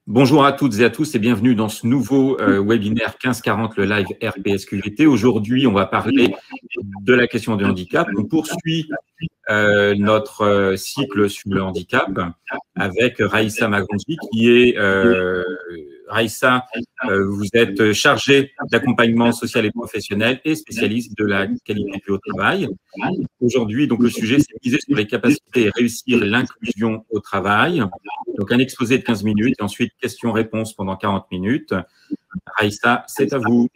Bonjour à toutes et à tous et bienvenue dans ce nouveau webinaire 1540, le live RPSQVT. Aujourd'hui, on va parler de la question du handicap. On poursuit notre cycle sur le handicap avec Raïssa Maghrouzi qui est… Raïssa, vous êtes chargée d'accompagnement social et professionnel et spécialiste de la qualité de vie au travail. Aujourd'hui, donc, le sujet, c'est miser sur les capacités et réussir l'inclusion au travail. Donc, un exposé de 15 minutes et ensuite questions-réponses pendant 40 minutes. Raïssa, c'est à vous.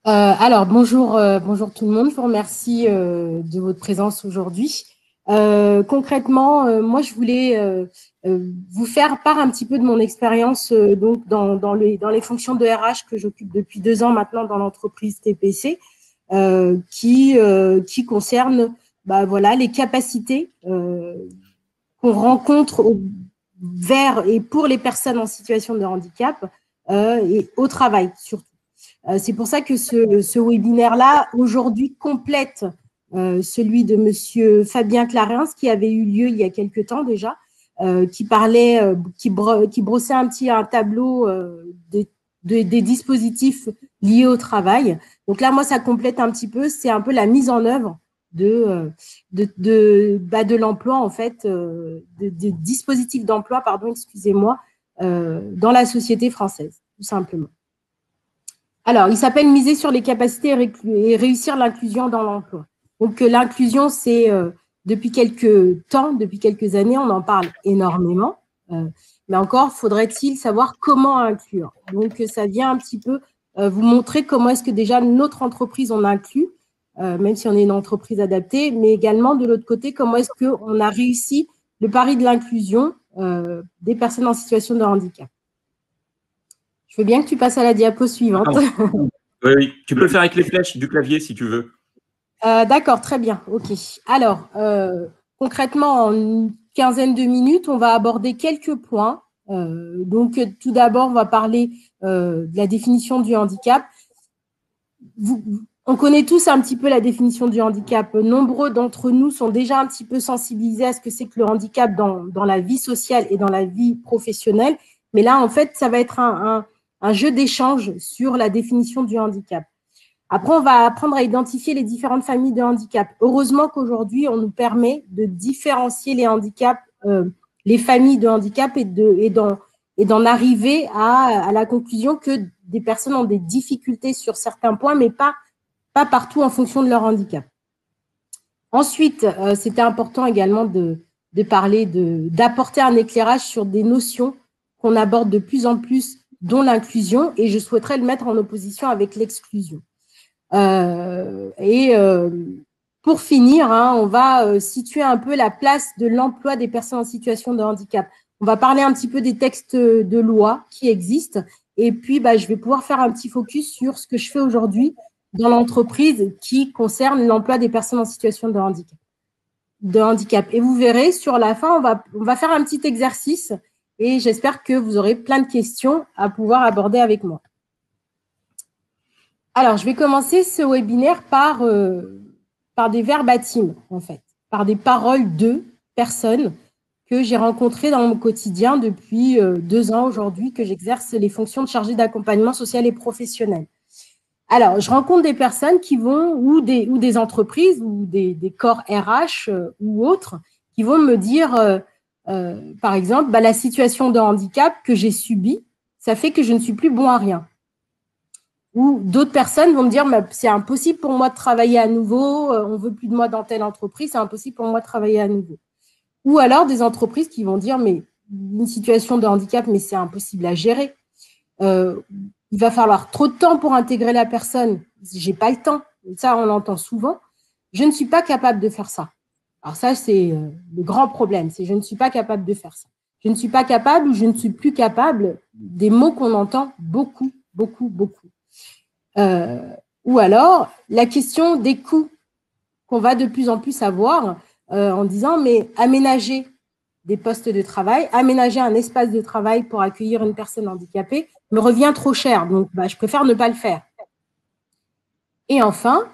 Alors, bonjour tout le monde. Je vous remercie de votre présence aujourd'hui. Concrètement, moi, je voulais vous faire part un petit peu de mon expérience donc dans les fonctions de RH que j'occupe depuis 2 ans maintenant dans l'entreprise TPC, qui concerne voilà, les capacités qu'on rencontre vers et pour les personnes en situation de handicap et au travail surtout. C'est pour ça que ce webinaire-là, aujourd'hui, complète celui de Monsieur Fabien Clarins, qui avait eu lieu il y a quelque temps déjà, qui parlait, qui brossait un tableau des dispositifs liés au travail. Donc là, moi, ça complète un petit peu, c'est un peu la mise en œuvre de l'emploi, en fait, de dispositifs d'emploi, pardon, excusez-moi, dans la société française, tout simplement. Alors, il s'appelle « Miser sur les capacités et réussir l'inclusion dans l'emploi ». Donc, l'inclusion, c'est depuis quelques temps, depuis quelques années, on en parle énormément. Mais encore, faudrait-il savoir comment inclure. Donc, ça vient un petit peu vous montrer comment est-ce que déjà notre entreprise, on inclut, même si on est une entreprise adaptée, mais également de l'autre côté, comment est-ce qu'on a réussi le pari de l'inclusion des personnes en situation de handicap. Je veux bien que tu passes à la diapo suivante. Oui, tu peux le faire avec les flèches du clavier si tu veux. D'accord, très bien. OK. Alors, concrètement, en une quinzaine de minutes, on va aborder quelques points. Donc, tout d'abord, on va parler de la définition du handicap. On connaît tous un petit peu la définition du handicap. Nombreux d'entre nous sont déjà un petit peu sensibilisés à ce que c'est que le handicap dans la vie sociale et dans la vie professionnelle. Mais là, en fait, ça va être un jeu d'échange sur la définition du handicap. Après, on va apprendre à identifier les différentes familles de handicap. Heureusement qu'aujourd'hui, on nous permet de différencier les handicaps, les familles de handicap et d'en arriver à la conclusion que des personnes ont des difficultés sur certains points, mais pas partout en fonction de leur handicap. Ensuite, c'était important également de parler, d'apporter un éclairage sur des notions qu'on aborde de plus en plus, dont l'inclusion, et je souhaiterais le mettre en opposition avec l'exclusion. Pour finir, on va situer un peu la place de l'emploi des personnes en situation de handicap. On va parler un petit peu des textes de loi qui existent, et puis je vais pouvoir faire un petit focus sur ce que je fais aujourd'hui dans l'entreprise qui concerne l'emploi des personnes en situation de handicap. Et vous verrez, sur la fin, on va faire un petit exercice et j'espère que vous aurez plein de questions à pouvoir aborder avec moi. Alors, je vais commencer ce webinaire par des verbatims, en fait, par des paroles de personnes que j'ai rencontrées dans mon quotidien depuis 2 ans aujourd'hui, que j'exerce les fonctions de chargée d'accompagnement social et professionnel. Alors, je rencontre des personnes qui vont, ou des entreprises, ou des corps RH ou autres, qui vont me dire, par exemple, la situation de handicap que j'ai subie, ça fait que je ne suis plus bon à rien. Ou d'autres personnes vont me dire, c'est impossible pour moi de travailler à nouveau, on veut plus de moi dans telle entreprise, c'est impossible pour moi de travailler à nouveau. Ou alors des entreprises qui vont dire, mais une situation de handicap, mais c'est impossible à gérer. Il va falloir trop de temps pour intégrer la personne. J'ai pas le temps. Ça, on l'entend souvent. Je ne suis pas capable de faire ça. Alors ça, c'est le grand problème. C'est je ne suis pas capable de faire ça. Je ne suis pas capable ou je ne suis plus capable, des mots qu'on entend beaucoup, beaucoup, beaucoup. Ou alors, la question des coûts qu'on va de plus en plus avoir en disant, mais aménager des postes de travail, aménager un espace de travail pour accueillir une personne handicapée me revient trop cher, donc je préfère ne pas le faire. Et enfin,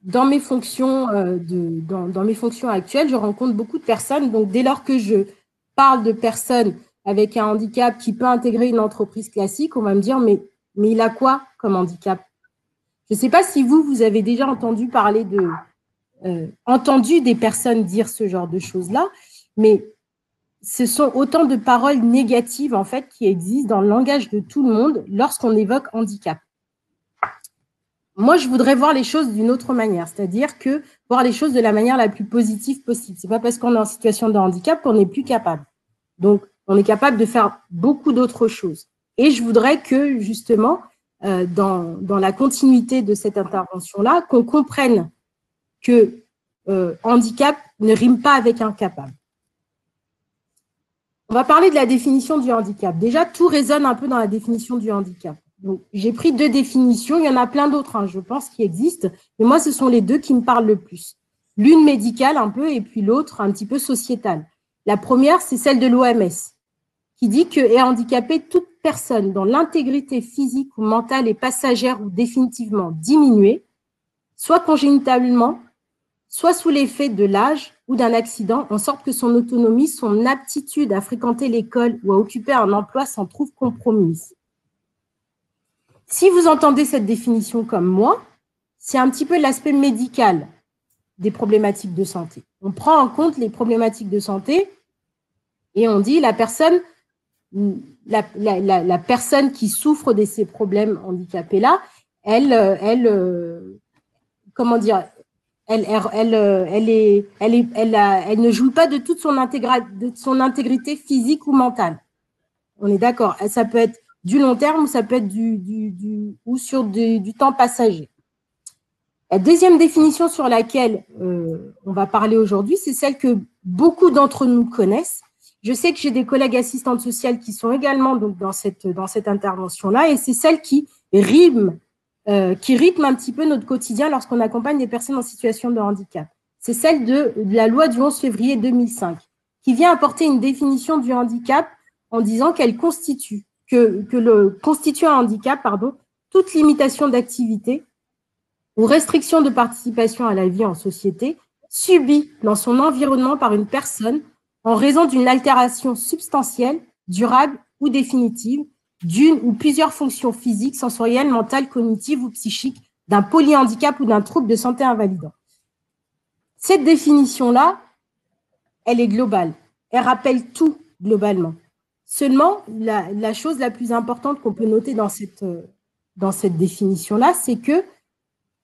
dans mes fonctions, dans mes fonctions actuelles, je rencontre beaucoup de personnes. Donc, dès lors que je parle de personnes avec un handicap qui peut intégrer une entreprise classique, on va me dire, mais il a quoi comme handicap? Je ne sais pas si vous avez déjà entendu parler entendu des personnes dire ce genre de choses-là, mais ce sont autant de paroles négatives, en fait, qui existent dans le langage de tout le monde lorsqu'on évoque handicap. Moi, je voudrais voir les choses d'une autre manière, c'est-à-dire que voir les choses de la manière la plus positive possible. Ce n'est pas parce qu'on est en situation de handicap qu'on n'est plus capable. Donc, on est capable de faire beaucoup d'autres choses. Et je voudrais que, justement, dans la continuité de cette intervention-là, qu'on comprenne que handicap ne rime pas avec incapable. On va parler de la définition du handicap. Déjà, tout résonne un peu dans la définition du handicap. J'ai pris 2 définitions, il y en a plein d'autres, hein, je pense, qui existent, mais moi, ce sont les 2 qui me parlent le plus. L'une médicale un peu, et puis l'autre un petit peu sociétale. La première, c'est celle de l'OMS, qui dit que est handicapée toute personne dont l'intégrité physique ou mentale est passagère ou définitivement diminuée, soit congénitalement, soit sous l'effet de l'âge ou d'un accident, en sorte que son autonomie, son aptitude à fréquenter l'école ou à occuper un emploi s'en trouve compromise. Si vous entendez cette définition comme moi, c'est un petit peu l'aspect médical des problématiques de santé. On prend en compte les problématiques de santé et on dit la personne qui souffre de ces problèmes handicapés-là, elle ne joue pas de toute son intégrité physique ou mentale. On est d'accord. Ça peut être du long terme ou ça peut être sur du temps passager. La deuxième définition sur laquelle on va parler aujourd'hui, c'est celle que beaucoup d'entre nous connaissent. Je sais que j'ai des collègues assistantes sociales qui sont également donc, dans cette intervention-là, et c'est celle qui rythme un petit peu notre quotidien lorsqu'on accompagne des personnes en situation de handicap. C'est celle de la loi du 11 février 2005, qui vient apporter une définition du handicap en disant qu'elle constitue un handicap, toute limitation d'activité ou restriction de participation à la vie en société subie dans son environnement par une personne en raison d'une altération substantielle, durable ou définitive d'une ou plusieurs fonctions physiques, sensorielles, mentales, cognitives ou psychiques, d'un polyhandicap ou d'un trouble de santé invalidant. Cette définition-là, elle est globale. Elle rappelle tout globalement. Seulement, la chose la plus importante qu'on peut noter dans cette définition-là, c'est que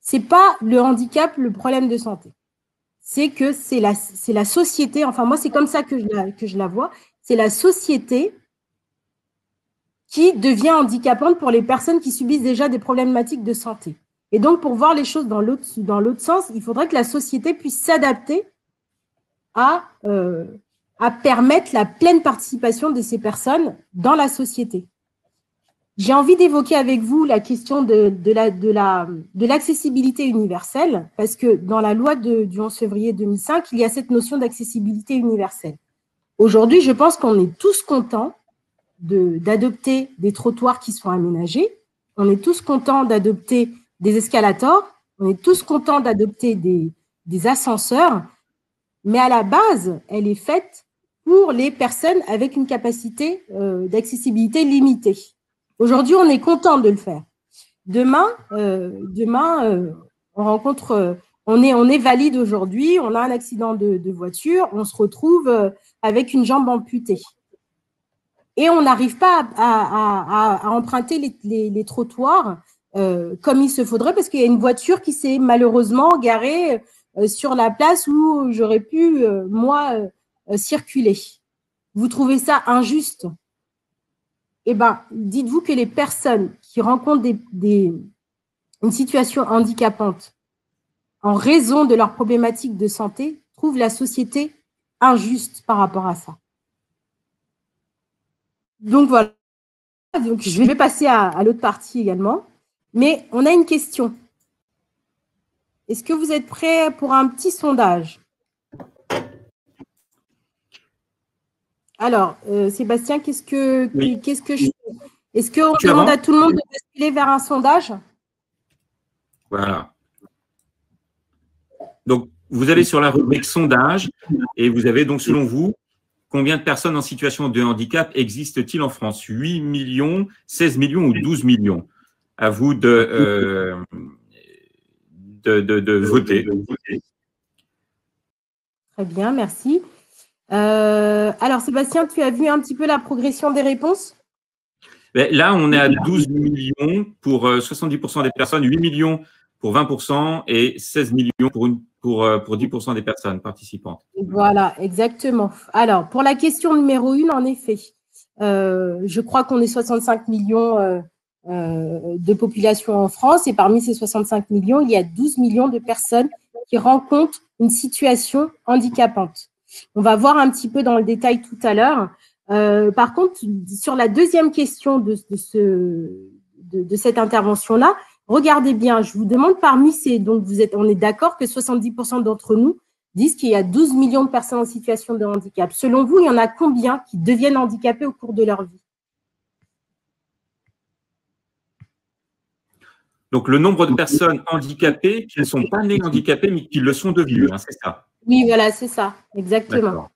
ce n'est pas le handicap le problème de santé. C'est que c'est la société, enfin moi c'est comme ça que je la vois, c'est la société qui devient handicapante pour les personnes qui subissent déjà des problématiques de santé. Et donc, pour voir les choses dans l'autre sens, il faudrait que la société puisse s'adapter à permettre la pleine participation de ces personnes dans la société. J'ai envie d'évoquer avec vous la question de l'accessibilité universelle, parce que dans la loi du 11 février 2005, il y a cette notion d'accessibilité universelle. Aujourd'hui, je pense qu'on est tous contents d'adopter des trottoirs qui sont aménagés, on est tous contents d'adopter des escalators, on est tous contents d'adopter des ascenseurs, mais à la base, elle est faite pour les personnes avec une capacité d'accessibilité limitée. Aujourd'hui, on est content de le faire. Demain, on est valide aujourd'hui, on a un accident de voiture, on se retrouve avec une jambe amputée. Et on n'arrive pas à emprunter les trottoirs comme il se faudrait parce qu'il y a une voiture qui s'est malheureusement garée sur la place où j'aurais pu, circuler. Vous trouvez ça injuste? Eh bien, dites-vous que les personnes qui rencontrent une situation handicapante en raison de leurs problématiques de santé trouvent la société injuste par rapport à ça. Donc voilà, donc, je vais passer à l'autre partie également, mais on a une question. Est-ce que vous êtes prêts pour un petit sondage? Alors, Sébastien, qu'est-ce que je fais? Est-ce qu'on demande à tout le monde de basculer vers un sondage? Voilà. Donc, vous allez sur la rubrique sondage et vous avez donc, selon vous, combien de personnes en situation de handicap existent-ils en France? 8 millions, 16 millions ou 12 millions? À vous de voter. Très bien, merci. Alors, Sébastien, tu as vu un petit peu la progression des réponses? Là, on est à 12 millions pour 70% des personnes, 8 millions pour 20% et 16 millions pour 10% des personnes participantes. Voilà, exactement. Alors, pour la question numéro 1, en effet, je crois qu'on est 65 millions de population en France et parmi ces 65 millions, il y a 12 millions de personnes qui rencontrent une situation handicapante. On va voir un petit peu dans le détail tout à l'heure. Par contre, sur la deuxième question de cette intervention-là, regardez bien, je vous demande parmi ces, donc on est d'accord que 70% d'entre nous disent qu'il y a 12 millions de personnes en situation de handicap. Selon vous, il y en a combien qui deviennent handicapés au cours de leur vie? Donc, le nombre de personnes handicapées qui ne sont pas nées handicapées, mais qui le sont devenues, hein, c'est ça? Oui, voilà, c'est ça, exactement.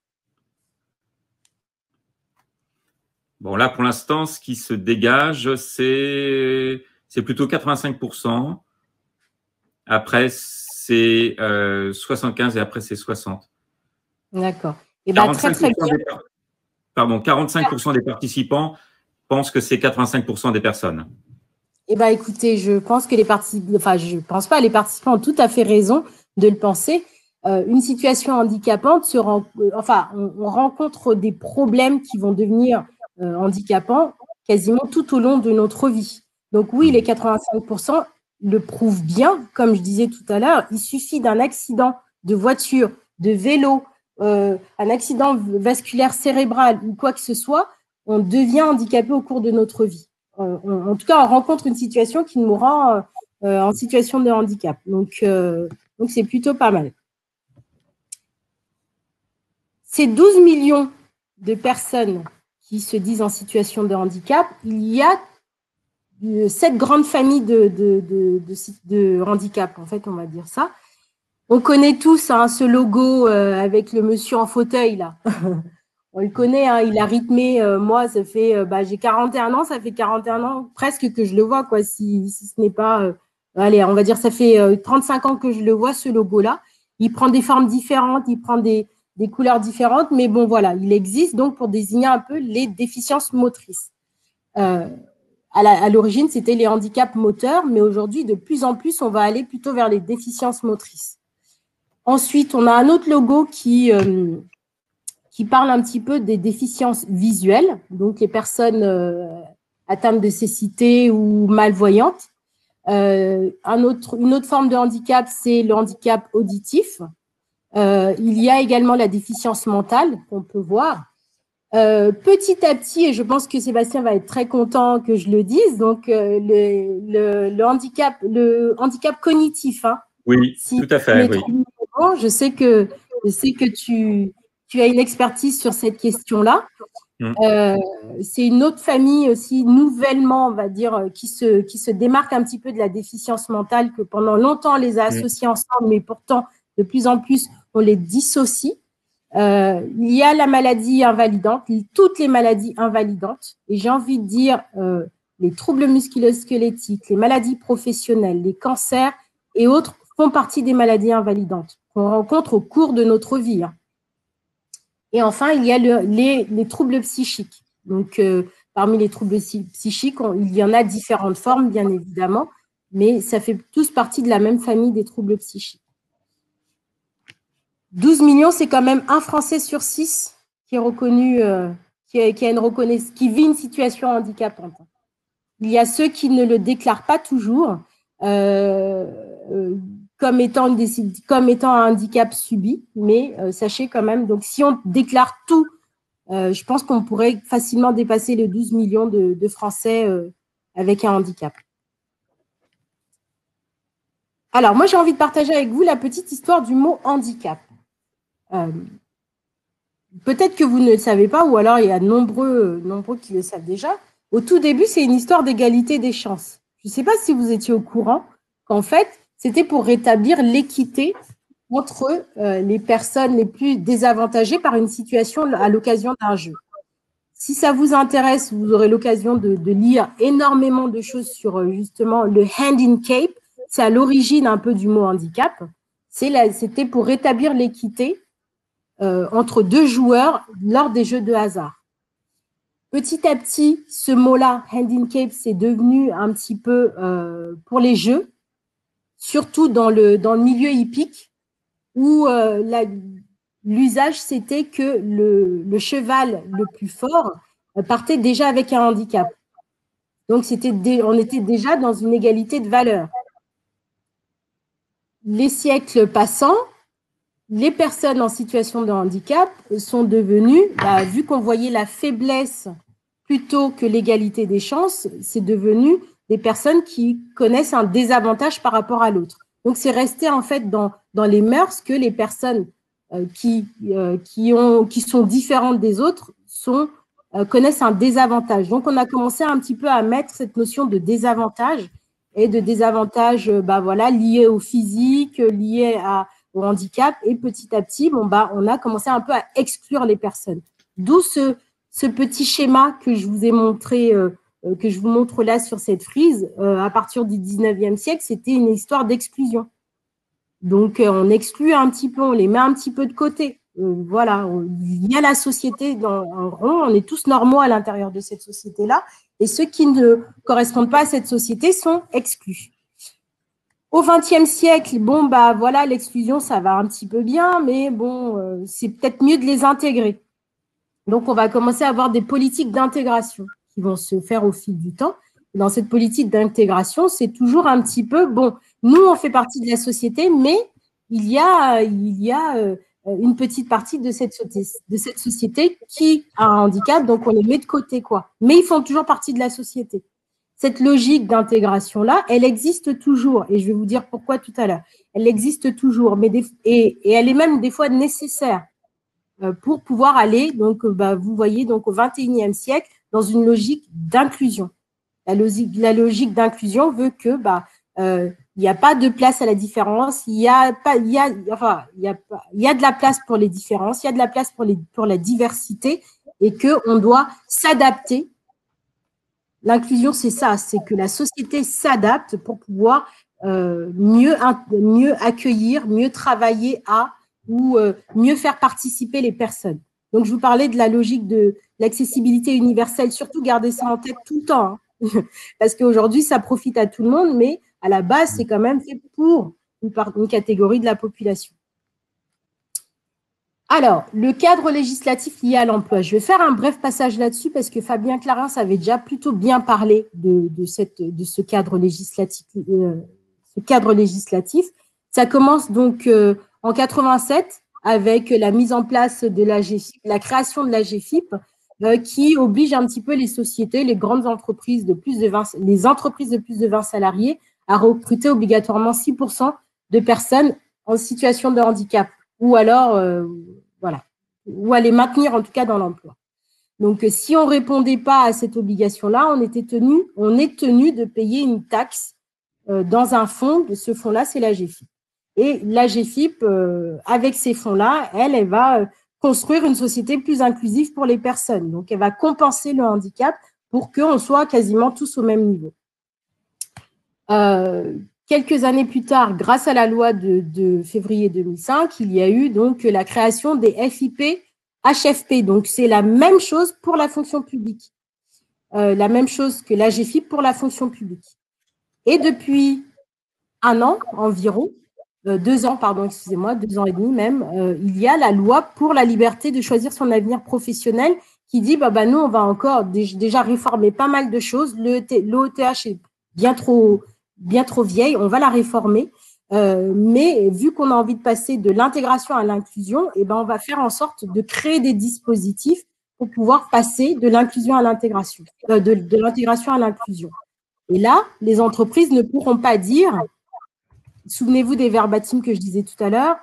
Bon, là, pour l'instant, ce qui se dégage, c'est plutôt 85%. Après, c'est 75 et après, c'est 60. D'accord. Et bien, très, très bien. 45% des participants pensent que c'est 85% des personnes. Eh bien, écoutez, je pense que les participants, enfin, je ne pense pas, les participants ont tout à fait raison de le penser. Une situation handicapante, on rencontre des problèmes qui vont devenir handicapants quasiment tout au long de notre vie. Donc oui, les 85% le prouvent bien, comme je disais tout à l'heure. Il suffit d'un accident de voiture, de vélo, un accident vasculaire cérébral ou quoi que ce soit, on devient handicapé au cours de notre vie. En tout cas, on rencontre une situation qui nous rend en situation de handicap. Donc c'est plutôt pas mal. Ces 12 millions de personnes qui se disent en situation de handicap, il y a 7 grandes familles de handicap, en fait, on va dire ça. On connaît tous ce logo avec le monsieur en fauteuil, là. On le connaît, hein, il a rythmé. Moi, ça fait, j'ai 41 ans, ça fait 41 ans presque que je le vois, quoi, si ce n'est pas… allez, on va dire, ça fait 35 ans que je le vois, ce logo-là. Il prend des formes différentes, il prend des couleurs différentes, mais bon, voilà, il existe donc pour désigner un peu les déficiences motrices. À l'origine, c'était les handicaps moteurs, mais aujourd'hui, de plus en plus, on va aller plutôt vers les déficiences motrices. Ensuite, on a un autre logo qui parle un petit peu des déficiences visuelles, donc les personnes atteintes de cécité ou malvoyantes. Une autre forme de handicap, c'est le handicap auditif. Il y a également la déficience mentale qu'on peut voir. Petit à petit, et je pense que Sébastien va être très content que je le dise, donc le handicap cognitif. Hein. Oui, tout à fait. Oui. Je sais que tu as une expertise sur cette question-là. C'est une autre famille aussi, nouvellement, on va dire, qui se démarque un petit peu de la déficience mentale, que pendant longtemps, on les a associés ensemble, mais pourtant, de plus en plus, on les dissocie. Il y a la maladie invalidante, toutes les maladies invalidantes, et j'ai envie de dire les troubles musculo-squelettiques, les maladies professionnelles, les cancers et autres font partie des maladies invalidantes qu'on rencontre au cours de notre vie. Hein. Et enfin, il y a les troubles psychiques. Donc, parmi les troubles psychiques, il y en a différentes formes, bien évidemment, mais ça fait tous partie de la même famille des troubles psychiques. 12 millions, c'est quand même un Français sur 6 qui est reconnu, qui vit une situation handicapante. Il y a ceux qui ne le déclarent pas toujours comme étant un handicap subi, mais sachez quand même, donc si on déclare tout, je pense qu'on pourrait facilement dépasser les 12 millions de Français avec un handicap. Alors, moi, j'ai envie de partager avec vous la petite histoire du mot handicap. Peut-être que vous ne le savez pas, ou alors il y a nombreux qui le savent déjà. Au tout début, c'est une histoire d'égalité des chances. Je ne sais pas si vous étiez au courant qu'en fait, c'était pour rétablir l'équité entre les personnes les plus désavantagées par une situation à l'occasion d'un jeu. Si ça vous intéresse, vous aurez l'occasion de lire énormément de choses sur justement le handicap. C'est à l'origine un peu du mot handicap. C'était pour rétablir l'équité entre deux joueurs lors des jeux de hasard. Petit à petit, ce mot-là, handicap, c'est devenu un petit peu pour les jeux, surtout dans le milieu hippique, où l'usage, c'était que le cheval le plus fort partait déjà avec un handicap. Donc, on était déjà dans une égalité de valeur. Les siècles passant, les personnes en situation de handicap sont devenues, vu qu'on voyait la faiblesse plutôt que l'égalité des chances, c'est devenu des personnes qui connaissent un désavantage par rapport à l'autre. Donc, c'est resté en fait dans les mœurs que les personnes qui sont différentes des autres connaissent un désavantage. Donc, on a commencé un petit peu à mettre cette notion de désavantage et de désavantage lié au physique, lié au handicap. Et petit à petit, on a commencé un peu à exclure les personnes. D'où ce petit schéma que je vous ai montré, que je vous montre là sur cette frise. À partir du 19e siècle, c'était une histoire d'exclusion. Donc, on exclut un petit peu, on les met un petit peu de côté. Voilà, il y a la société en rond, on est tous normaux à l'intérieur de cette société-là, et ceux qui ne correspondent pas à cette société sont exclus. Au XXe siècle, l'exclusion, ça va un petit peu bien, mais bon, c'est peut-être mieux de les intégrer. Donc, on va commencer à avoir des politiques d'intégration qui vont se faire au fil du temps. Dans cette politique d'intégration, c'est toujours un petit peu, nous, on fait partie de la société, mais il y a une petite partie de cette société qui a un handicap, donc on les met de côté, quoi. Mais ils font toujours partie de la société. Cette logique d'intégration-là, elle existe toujours, et je vais vous dire pourquoi tout à l'heure. Elle existe toujours, et elle est même des fois nécessaire pour pouvoir aller, donc, vous voyez, donc au XXIe siècle, dans une logique d'inclusion. La logique d'inclusion veut que il n'y a pas de place à la différence, il y a de la place pour les différences, il y a de la place pour la diversité, et qu'on doit s'adapter. L'inclusion, c'est ça, c'est que la société s'adapte pour pouvoir mieux accueillir, mieux travailler ou mieux faire participer les personnes. Donc, je vous parlais de la logique de l'accessibilité universelle, surtout gardez ça en tête tout le temps, hein, parce qu'aujourd'hui, ça profite à tout le monde, mais à la base, c'est quand même fait pour une catégorie de la population. Alors, le cadre législatif lié à l'emploi. Je vais faire un bref passage là-dessus parce que Fabien Clarins avait déjà plutôt bien parlé de ce cadre législatif. Ça commence donc en 87 avec la mise en place de l'AGFIP, la création de l'AGFIP, qui oblige un petit peu les sociétés, les grandes entreprises les entreprises de plus de 20 salariés à recruter obligatoirement 6% de personnes en situation de handicap, ou alors, ou à les maintenir en tout cas dans l'emploi. Donc, si on ne répondait pas à cette obligation-là, on est tenu de payer une taxe dans un fonds. Ce fonds-là, c'est l'AGFIP. Et l'AGFIP, avec ces fonds-là, elle va construire une société plus inclusive pour les personnes. Donc, elle va compenser le handicap pour qu'on soit quasiment tous au même niveau. Quelques années plus tard, grâce à la loi de février 2005, il y a eu donc la création des FIP, HFP. Donc, c'est la même chose pour la fonction publique. La même chose que l'AGFIP pour la fonction publique. Et depuis 1 an environ, 2 ans, pardon, excusez-moi, 2 ans et demi même, il y a la loi pour la liberté de choisir son avenir professionnel qui dit, nous, on va encore déjà réformer pas mal de choses. L'OETH est bien trop vieille, on va la réformer. Mais vu qu'on a envie de passer de l'intégration à l'inclusion, on va faire en sorte de créer des dispositifs pour pouvoir passer de l'inclusion à l'intégration, de l'intégration à l'inclusion. Et là, les entreprises ne pourront pas dire, souvenez-vous des verbatims que je disais tout à l'heure,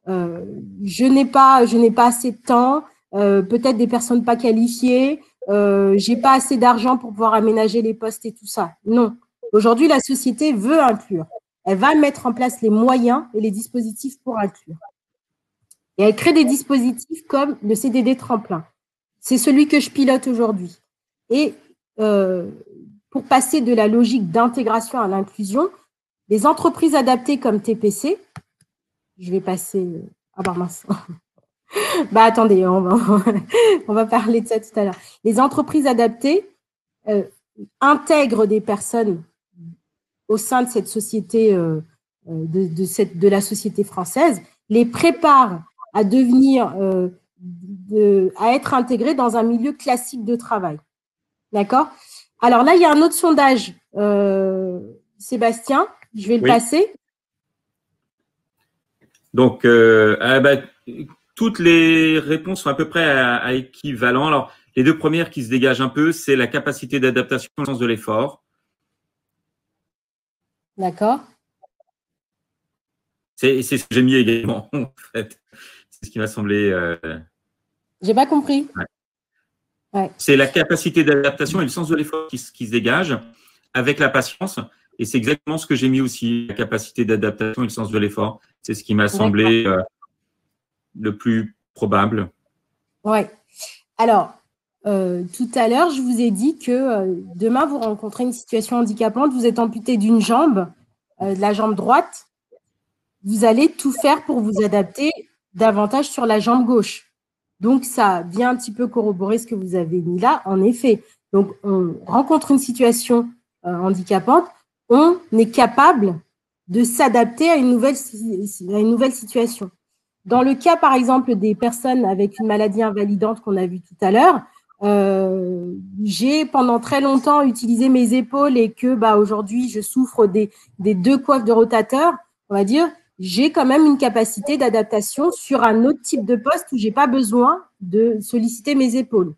je n'ai pas assez de temps, peut-être des personnes pas qualifiées, j'ai pas assez d'argent pour pouvoir aménager les postes et tout ça. Non. Aujourd'hui, la société veut inclure. elle va mettre en place les moyens et les dispositifs pour inclure. Et elle crée des dispositifs comme le CDD tremplin. C'est celui que je pilote aujourd'hui. Et pour passer de la logique d'intégration à l'inclusion, les entreprises adaptées comme TPC, je vais passer… Ah bah mince. Bah attendez, on va parler de ça tout à l'heure. Les entreprises adaptées intègrent des personnes au sein de cette société, de la société française, les préparent à devenir, à être intégrées dans un milieu classique de travail. D'accord? Alors là, il y a un autre sondage, Sébastien, je vais le passer. Donc, toutes les réponses sont à peu près à équivalent. Alors, les deux premières qui se dégagent un peu, c'est la capacité d'adaptation au sens de l'effort. D'accord. C'est ce que j'ai mis également, en fait. C'est ce qui m'a semblé… J'ai pas compris. Ouais. Ouais. C'est la capacité d'adaptation et le sens de l'effort qui se dégagent avec la patience. Et c'est exactement ce que j'ai mis aussi, la capacité d'adaptation et le sens de l'effort. C'est ce qui m'a semblé le plus probable. Oui. Alors, tout à l'heure, je vous ai dit que demain, vous rencontrez une situation handicapante, vous êtes amputé d'une jambe, de la jambe droite, vous allez tout faire pour vous adapter davantage sur la jambe gauche. Donc, ça vient un petit peu corroborer ce que vous avez mis là, en effet. Donc, on rencontre une situation handicapante, on est capable de s'adapter à une nouvelle situation. Dans le cas, par exemple, des personnes avec une maladie invalidante qu'on a vu tout à l'heure, j'ai pendant très longtemps utilisé mes épaules et que aujourd'hui, je souffre des deux coiffes de rotateur, on va dire, j'ai quand même une capacité d'adaptation sur un autre type de poste où je n'ai pas besoin de solliciter mes épaules.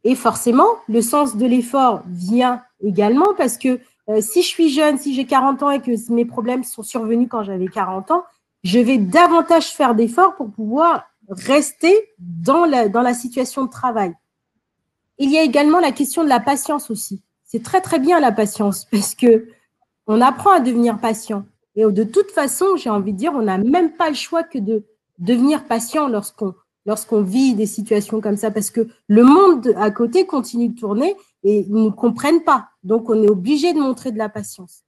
Et forcément, le sens de l'effort vient également parce que si je suis jeune, si j'ai 40 ans et que mes problèmes sont survenus quand j'avais 40 ans, je vais davantage faire d'efforts pour pouvoir rester dans la situation de travail. Il y a également la question de la patience aussi. C'est très, très bien la patience parce qu'on apprend à devenir patient. Et de toute façon, j'ai envie de dire, on n'a même pas le choix que de devenir patient lorsqu'on vit des situations comme ça parce que le monde à côté continue de tourner et ils ne nous comprennent pas. Donc, on est obligé de montrer de la patience.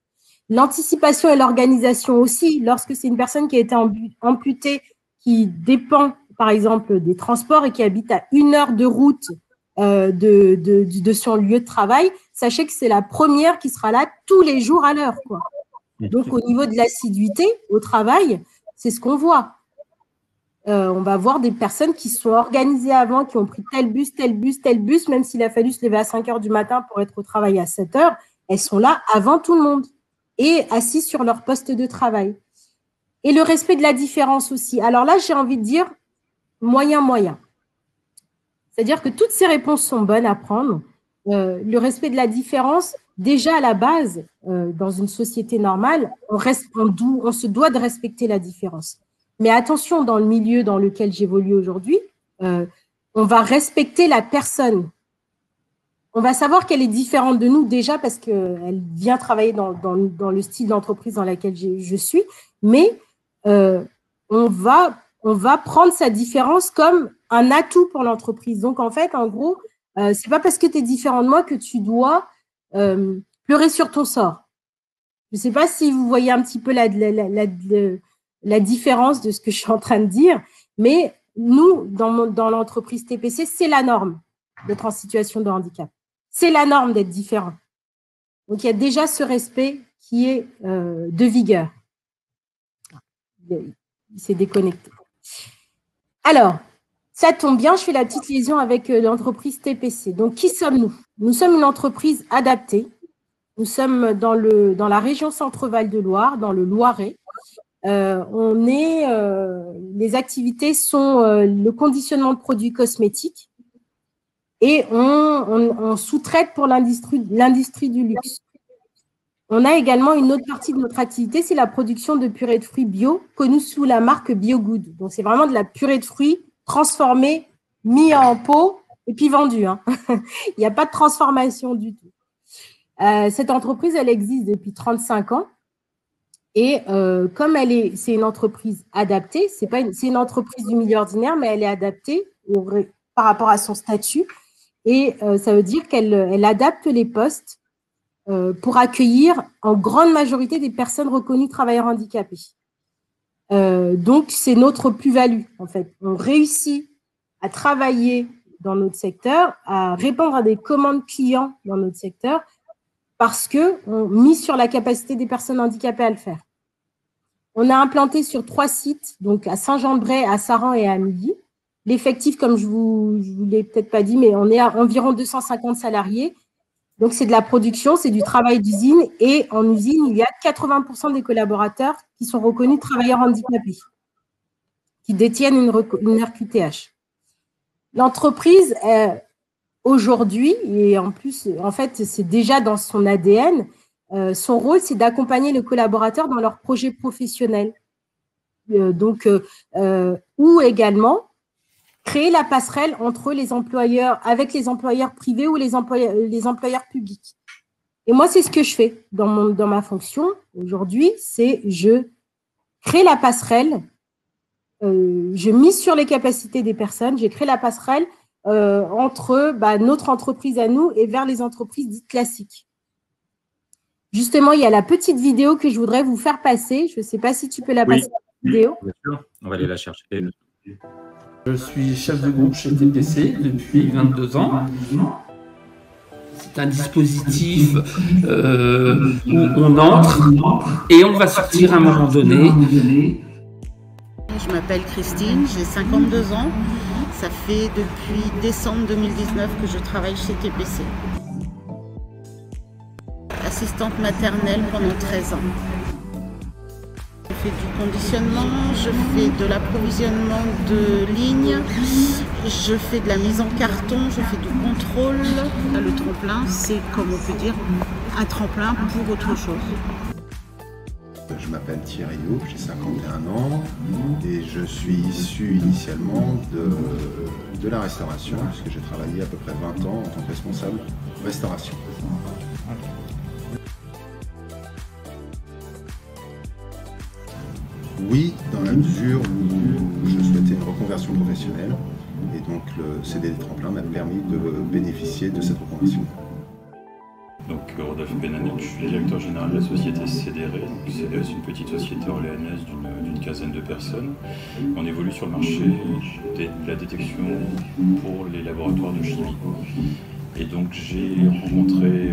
L'anticipation et l'organisation aussi, lorsque c'est une personne qui a été amputée, qui dépend, par exemple, des transports et qui habite à 1 heure de route de son lieu de travail, sachez que c'est la première qui sera là tous les jours à l'heure, quoi. Donc, au niveau de l'assiduité au travail, c'est ce qu'on voit. On va voir des personnes qui sont organisées avant, qui ont pris tel bus, même s'il a fallu se lever à 5 heures du matin pour être au travail à 7 heures, elles sont là avant tout le monde et assises sur leur poste de travail. Et le respect de la différence aussi. Alors là, j'ai envie de dire moyen. C'est-à-dire que toutes ces réponses sont bonnes à prendre. Le respect de la différence, déjà à la base, dans une société normale, on se doit de respecter la différence. Mais attention, dans le milieu dans lequel j'évolue aujourd'hui, on va respecter la personne. On va savoir qu'elle est différente de nous déjà parce qu'elle vient travailler dans le style d'entreprise dans laquelle je suis, mais on va prendre sa différence comme un atout pour l'entreprise. Donc, en fait, en gros, c'est pas parce que tu es différent de moi que tu dois pleurer sur ton sort. Je ne sais pas si vous voyez un petit peu la différence de ce que je suis en train de dire, mais nous, dans l'entreprise TPC, c'est la norme d'être en situation de handicap. C'est la norme d'être différent. Donc, il y a déjà ce respect qui est de vigueur. Il s'est déconnecté. Alors, ça tombe bien, je fais la petite liaison avec l'entreprise TPC. Donc, qui sommes-nous? Nous sommes une entreprise adaptée. Nous sommes dans la région Centre-Val de Loire, dans le Loiret. Les activités sont le conditionnement de produits cosmétiques et on sous-traite pour l'industrie du luxe. On a également une autre partie de notre activité, c'est la production de purée de fruits bio, connue sous la marque BioGood. Donc, c'est vraiment de la purée de fruits transformée, mis en pot et puis vendue. Hein. Il n'y a pas de transformation du tout. Cette entreprise, elle existe depuis 35 ans. Et comme c'est une entreprise adaptée, c'est une entreprise du milieu ordinaire, mais elle est adaptée par rapport à son statut. Et ça veut dire qu'elle adapte les postes pour accueillir en grande majorité des personnes reconnues travailleurs handicapés. Donc, c'est notre plus-value, en fait. On réussit à travailler dans notre secteur, à répondre à des commandes clients dans notre secteur, parce qu'on mise sur la capacité des personnes handicapées à le faire. On a implanté sur 3 sites, donc à Saint-Jean-de-Bray, à Saran et à Milly. L'effectif, comme je vous l'ai peut-être pas dit, mais on est à environ 250 salariés. Donc, c'est de la production, c'est du travail d'usine. Et en usine, il y a 80% des collaborateurs qui sont reconnus travailleurs handicapés, qui détiennent une RQTH. L'entreprise, aujourd'hui, et en plus, en fait, c'est déjà dans son ADN, son rôle, c'est d'accompagner les collaborateurs dans leurs projets professionnels. Ou également, créer la passerelle entre les employeurs, avec les employeurs privés ou les employeurs publics. Et moi, c'est ce que je fais dans ma fonction aujourd'hui, c'est je crée la passerelle, je mise sur les capacités des personnes, je crée la passerelle entre notre entreprise à nous et vers les entreprises dites classiques. Justement, il y a la petite vidéo que je voudrais vous faire passer. Je ne sais pas si tu peux la passer, la vidéo. Bien sûr, on va aller la chercher. Je suis chef de groupe chez TPC depuis 22 ans. C'est un dispositif où on entre et on va sortir à un moment donné. Je m'appelle Christine, j'ai 52 ans. Ça fait depuis décembre 2019 que je travaille chez TPC. Assistante maternelle pendant 13 ans. Je fais du conditionnement, je fais de l'approvisionnement de lignes, je fais de la mise en carton, je fais du contrôle. Le tremplin, c'est, comme on peut dire, un tremplin pour autre chose. Je m'appelle Thierry Youp, j'ai 51 ans et je suis issu initialement de la restauration puisque j'ai travaillé à peu près 20 ans en tant que responsable restauration. Oui, dans la mesure où je souhaitais une reconversion professionnelle et donc le CDD Tremplin m'a permis de bénéficier de cette reconversion. Donc Rodolphe Benanic, je suis directeur général de la société CDRE. CDRE, c'est une petite société orléanaise d'une quinzaine de personnes. On évolue sur le marché de la détection pour les laboratoires de chimie. Et donc j'ai rencontré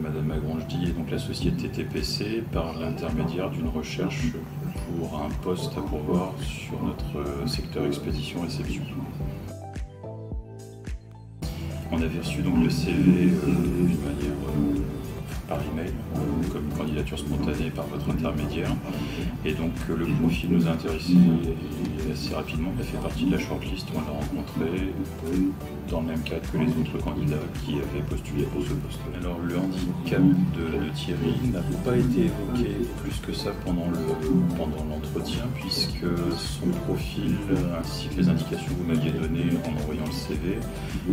Madame Magrange-Di et donc la société TPC par l'intermédiaire d'une recherche pour un poste à pourvoir sur notre secteur expédition-réception. On avait reçu donc le CV d'une manière par email, comme une candidature spontanée par votre intermédiaire. Et donc le profil nous a intéressés assez rapidement. Il a fait partie de la shortlist où on l'a rencontré dans le même cadre que les autres candidats qui avaient postulé pour ce poste. Alors le handicap de Thierry n'a pas été évoqué plus que ça pendant l'entretien, puisque son profil ainsi que les indications que vous m'aviez données en envoyant le CV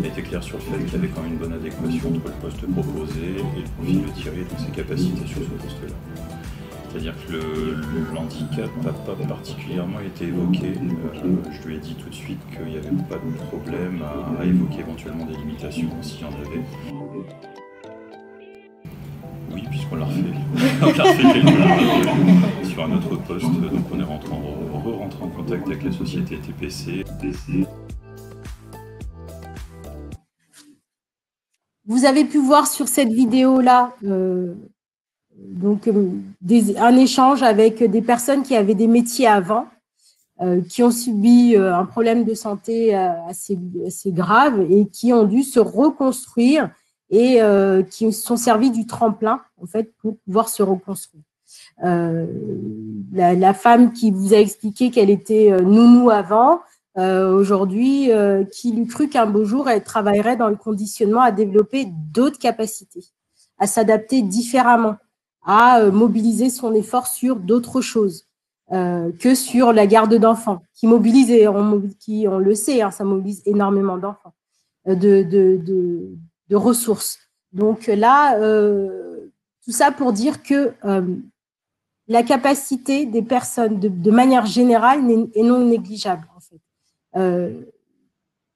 étaient clairs sur le fait qu'il y avait quand même une bonne adéquation entre le poste proposé et le profil de Thierry et ses capacités sur ce poste-là. C'est-à-dire que le handicap n'a pas particulièrement été évoqué. Je lui ai dit tout de suite qu'il n'y avait pas de problème à évoquer éventuellement des limitations s'il y en avait. Oui, puisqu'on l'a refait. On l'a refait quelques fois sur un autre poste. Donc on est rentré en contact avec la société TPC. Vous avez pu voir sur cette vidéo-là un échange avec des personnes qui avaient des métiers avant, qui ont subi un problème de santé assez grave et qui ont dû se reconstruire et qui se sont servis du tremplin en fait pour pouvoir se reconstruire. La femme qui vous a expliqué qu'elle était nounou avant, aujourd'hui, qui lui crut qu'un beau jour, elle travaillerait dans le conditionnement à développer d'autres capacités, à s'adapter différemment, à mobiliser son effort sur d'autres choses que sur la garde d'enfants, qui mobilise, et on le sait, hein, ça mobilise énormément d'enfants, de ressources. Donc là, tout ça pour dire que la capacité des personnes, de manière générale, est non négligeable, en fait.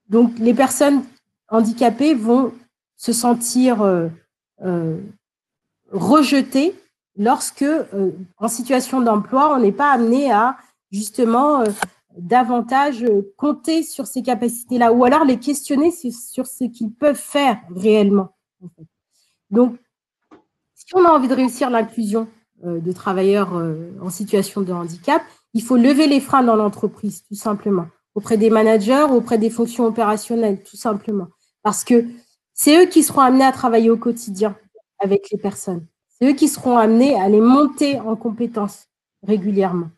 Donc, les personnes handicapées vont se sentir rejetées lorsque, en situation d'emploi, on n'est pas amené à, justement, davantage compter sur ces capacités-là, ou alors les questionner sur ce qu'ils peuvent faire réellement, en fait. Donc, si on a envie de réussir l'inclusion de travailleurs en situation de handicap, il faut lever les freins dans l'entreprise, tout simplement, auprès des managers, auprès des fonctions opérationnelles, tout simplement. Parce que c'est eux qui seront amenés à travailler au quotidien avec les personnes. C'est eux qui seront amenés à les monter en compétences régulièrement.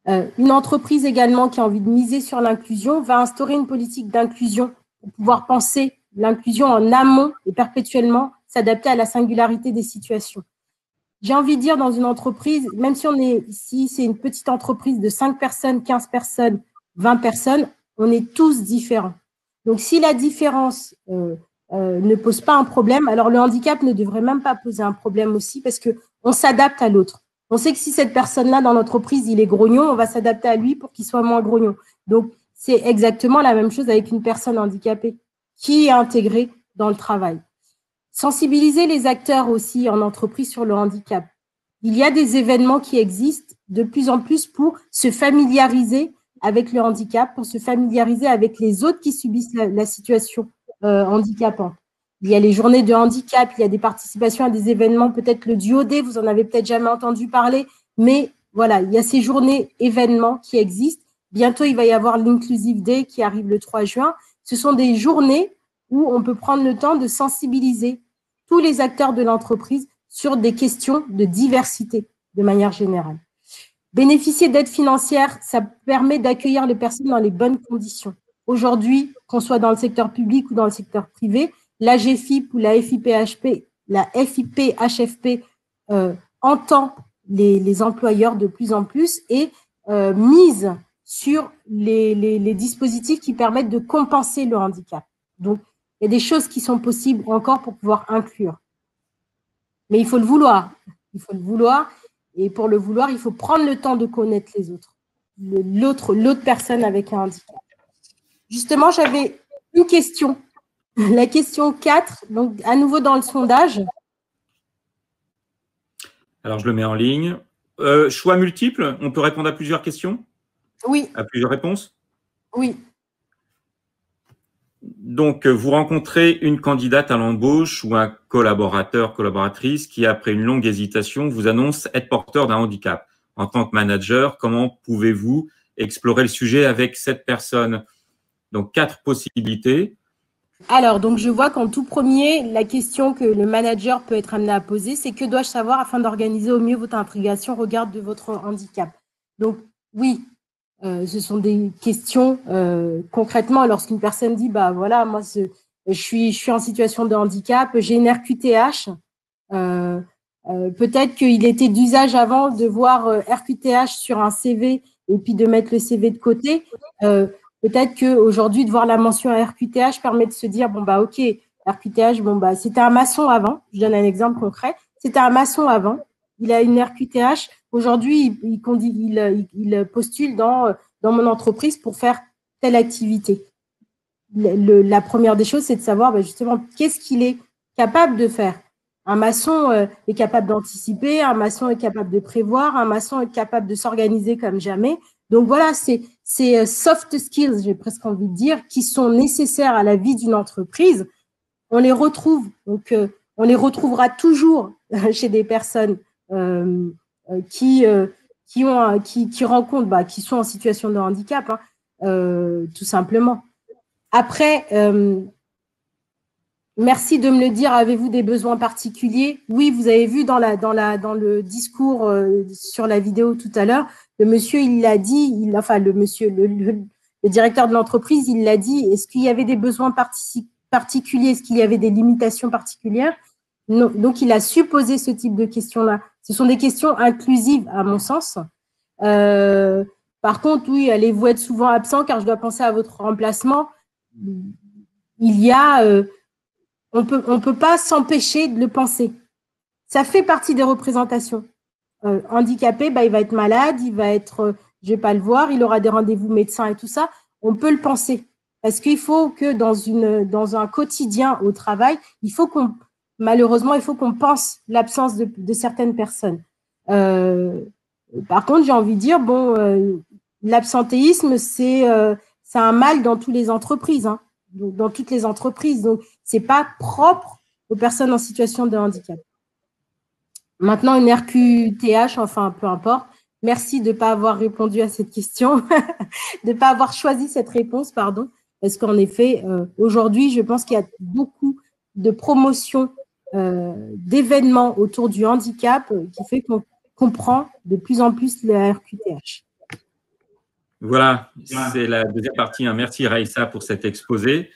Une entreprise également qui a envie de miser sur l'inclusion va instaurer une politique d'inclusion pour pouvoir penser l'inclusion en amont et perpétuellement s'adapter à la singularité des situations. J'ai envie de dire, dans une entreprise, même si c'est une petite entreprise de 5 personnes, 15 personnes, 20 personnes, on est tous différents. Donc, si la différence ne pose pas un problème, alors le handicap ne devrait même pas poser un problème aussi, parce qu'on s'adapte à l'autre. On sait que si cette personne-là, dans l'entreprise, il est grognon, on va s'adapter à lui pour qu'il soit moins grognon. Donc, c'est exactement la même chose avec une personne handicapée qui est intégrée dans le travail. Sensibiliser les acteurs aussi en entreprise sur le handicap. Il y a des événements qui existent de plus en plus pour se familiariser avec le handicap, pour se familiariser avec les autres qui subissent la situation handicapante. Il y a les journées de handicap, il y a des participations à des événements, peut-être le duodé, vous en avez peut-être jamais entendu parler, mais voilà, il y a ces journées événements qui existent. Bientôt, il va y avoir l'Inclusive Day qui arrive le 3 juin. Ce sont des journées où on peut prendre le temps de sensibiliser tous les acteurs de l'entreprise sur des questions de diversité de manière générale. Bénéficier d'aide financière, ça permet d'accueillir les personnes dans les bonnes conditions. Aujourd'hui, qu'on soit dans le secteur public ou dans le secteur privé, la GFIP ou la FIPHP entend les employeurs de plus en plus et mise sur les dispositifs qui permettent de compenser le handicap. Donc, il y a des choses qui sont possibles encore pour pouvoir inclure. Mais il faut le vouloir. Il faut le vouloir. Et pour le vouloir, il faut prendre le temps de connaître les autres. L'autre personne avec un handicap. Justement, j'avais une question. La question 4, donc à nouveau dans le sondage. Alors, je le mets en ligne. Choix multiple, on peut répondre à plusieurs questions? Oui. À plusieurs réponses? Oui. Donc, vous rencontrez une candidate à l'embauche ou un collaborateur, collaboratrice qui, après une longue hésitation, vous annonce être porteur d'un handicap. En tant que manager, comment pouvez-vous explorer le sujet avec cette personne? Donc, 4 possibilités. Alors, donc je vois qu'en tout premier, la question que le manager peut être amené à poser, c'est que dois-je savoir afin d'organiser au mieux votre intégration au regard de votre handicap? Donc, oui, ce sont des questions concrètement lorsqu'une personne dit bah voilà, moi je suis en situation de handicap, j'ai une RQTH, peut-être qu'il était d'usage avant de voir RQTH sur un CV et puis de mettre le CV de côté. Peut-être qu'aujourd'hui, de voir la mention RQTH permet de se dire bon bah ok, RQTH, bon bah c'était un maçon avant. Je donne un exemple concret. C'était un maçon avant. Il a une RQTH. Aujourd'hui, il postule dans mon entreprise pour faire telle activité. La première des choses, c'est de savoir justement qu'est-ce qu'il est capable de faire. Un maçon est capable d'anticiper, un maçon est capable de prévoir, un maçon est capable de s'organiser comme jamais. Donc voilà, c'est soft skills, j'ai presque envie de dire, qui sont nécessaires à la vie d'une entreprise. On les retrouve, donc on les retrouvera toujours chez des personnes qui rencontrent, qui sont en situation de handicap, tout simplement. Après, merci de me le dire, avez-vous des besoins particuliers? Oui, vous avez vu dans le discours sur la vidéo tout à l'heure, le monsieur, il l'a dit, le directeur de l'entreprise, il l'a dit, est-ce qu'il y avait des besoins particuliers? Est-ce qu'il y avait des limitations particulières? Non. Donc, il a su poser ce type de questions-là. Ce sont des questions inclusives, à mon sens. Par contre, oui, allez-vous être souvent absent car je dois penser à votre remplacement? Il y a… on peut pas s'empêcher de le penser. Ça fait partie des représentations. handicapé, il va être malade, je ne vais pas le voir, il aura des rendez-vous médecins et tout ça. On peut le penser. Parce qu'il faut que dans un quotidien au travail, malheureusement, il faut qu'on pense l'absence de certaines personnes. Par contre, j'ai envie de dire, l'absentéisme, c'est un mal dans toutes les entreprises, hein, dans toutes les entreprises. Donc, c'est pas propre aux personnes en situation de handicap. Maintenant, une RQTH, enfin, peu importe. Merci de ne pas avoir répondu à cette question, de ne pas avoir choisi cette réponse, pardon. Parce qu'en effet, aujourd'hui, je pense qu'il y a beaucoup de promotions, d'événements autour du handicap qui fait qu'on comprend de plus en plus la RQTH. Voilà, c'est la deuxième partie. Merci Raïssa pour cet exposé.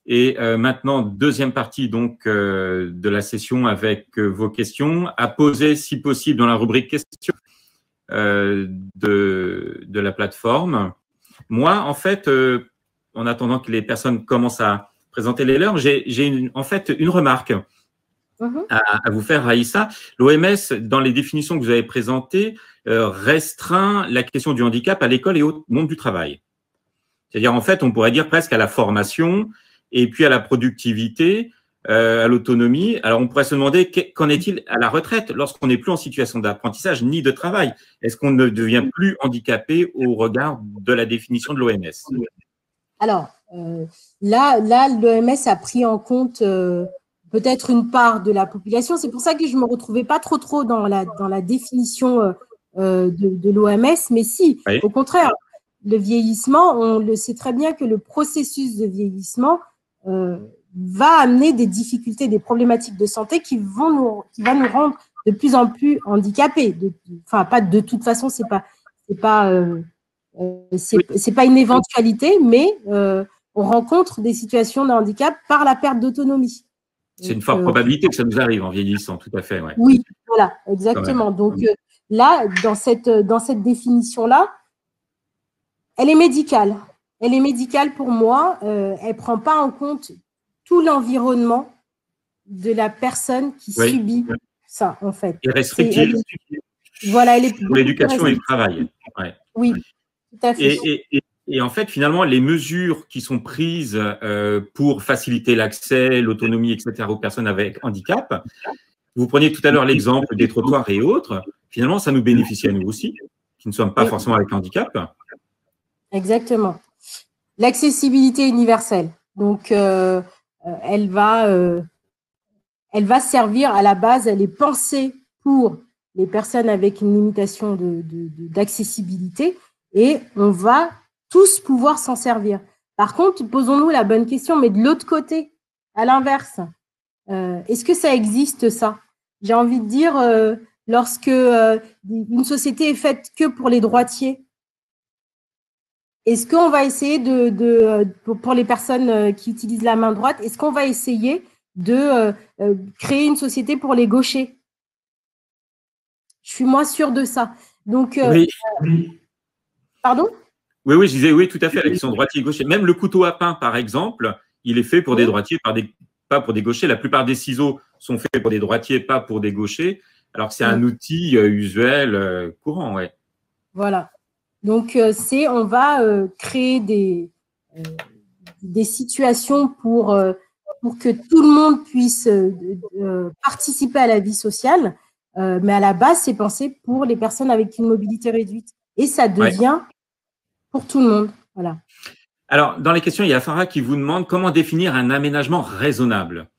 Et maintenant, deuxième partie donc de la session avec vos questions à poser si possible dans la rubrique questions de la plateforme. Moi, en fait, en attendant que les personnes commencent à présenter les leurs, j'ai en fait une remarque à vous faire, Raïssa. L'OMS, dans les définitions que vous avez présentées, restreint la question du handicap à l'école et au monde du travail. C'est-à-dire, en fait, on pourrait dire presque à la formation et puis à la productivité, à l'autonomie. Alors, on pourrait se demander qu'en est-il à la retraite lorsqu'on n'est plus en situation d'apprentissage ni de travail? Est-ce qu'on ne devient plus handicapé au regard de la définition de l'OMS? Alors, là l'OMS a pris en compte peut-être une part de la population. C'est pour ça que je ne me retrouvais pas trop dans la définition de l'OMS. Mais si, oui. Au contraire, le vieillissement, on le sait très bien que le processus de vieillissement va amener des difficultés, des problématiques de santé qui va nous rendre de plus en plus handicapés. Enfin, pas de toute façon, c'est pas une éventualité, mais on rencontre des situations de handicap par la perte d'autonomie. C'est une forte probabilité que ça nous arrive en vieillissant, tout à fait. Ouais. Oui, voilà, exactement. Donc là, dans cette définition-là, elle est médicale. Elle est médicale pour moi. Elle ne prend pas en compte tout l'environnement de la personne qui subit ça, en fait. Et restrictive. Voilà, elle est pour l'éducation et le travail. Ouais. Oui, tout à fait. Et en fait, finalement, les mesures qui sont prises pour faciliter l'accès, l'autonomie, etc., aux personnes avec handicap, vous preniez tout à l'heure l'exemple des trottoirs et autres, finalement, ça nous bénéficie à nous aussi, qui ne sommes pas forcément avec handicap. Exactement. L'accessibilité universelle. Donc, elle va servir à la base, elle est pensée pour les personnes avec une limitation d'accessibilité et on va tous pouvoir s'en servir. Par contre, posons-nous la bonne question, mais de l'autre côté, à l'inverse, est-ce que ça existe, ça? J'ai envie de dire, lorsque une société est faite que pour les droitiers, est-ce qu'on va essayer pour les personnes qui utilisent la main droite, est-ce qu'on va essayer de créer une société pour les gauchers? Je suis moins sûre de ça. Donc, oui. Pardon? Oui, je disais oui, tout à fait, la question droitier et gaucher. Même le couteau à pain, par exemple, il est fait pour des droitiers, pas pour des gauchers. La plupart des ciseaux sont faits pour des droitiers, pas pour des gauchers, alors que c'est un outil usuel courant. Ouais. Voilà. Donc, on va créer des situations pour que tout le monde puisse participer à la vie sociale, mais à la base, c'est pensé pour les personnes avec une mobilité réduite. Et ça devient pour tout le monde. Voilà. Alors, dans les questions, il y a Farah qui vous demande comment définir un aménagement raisonnable.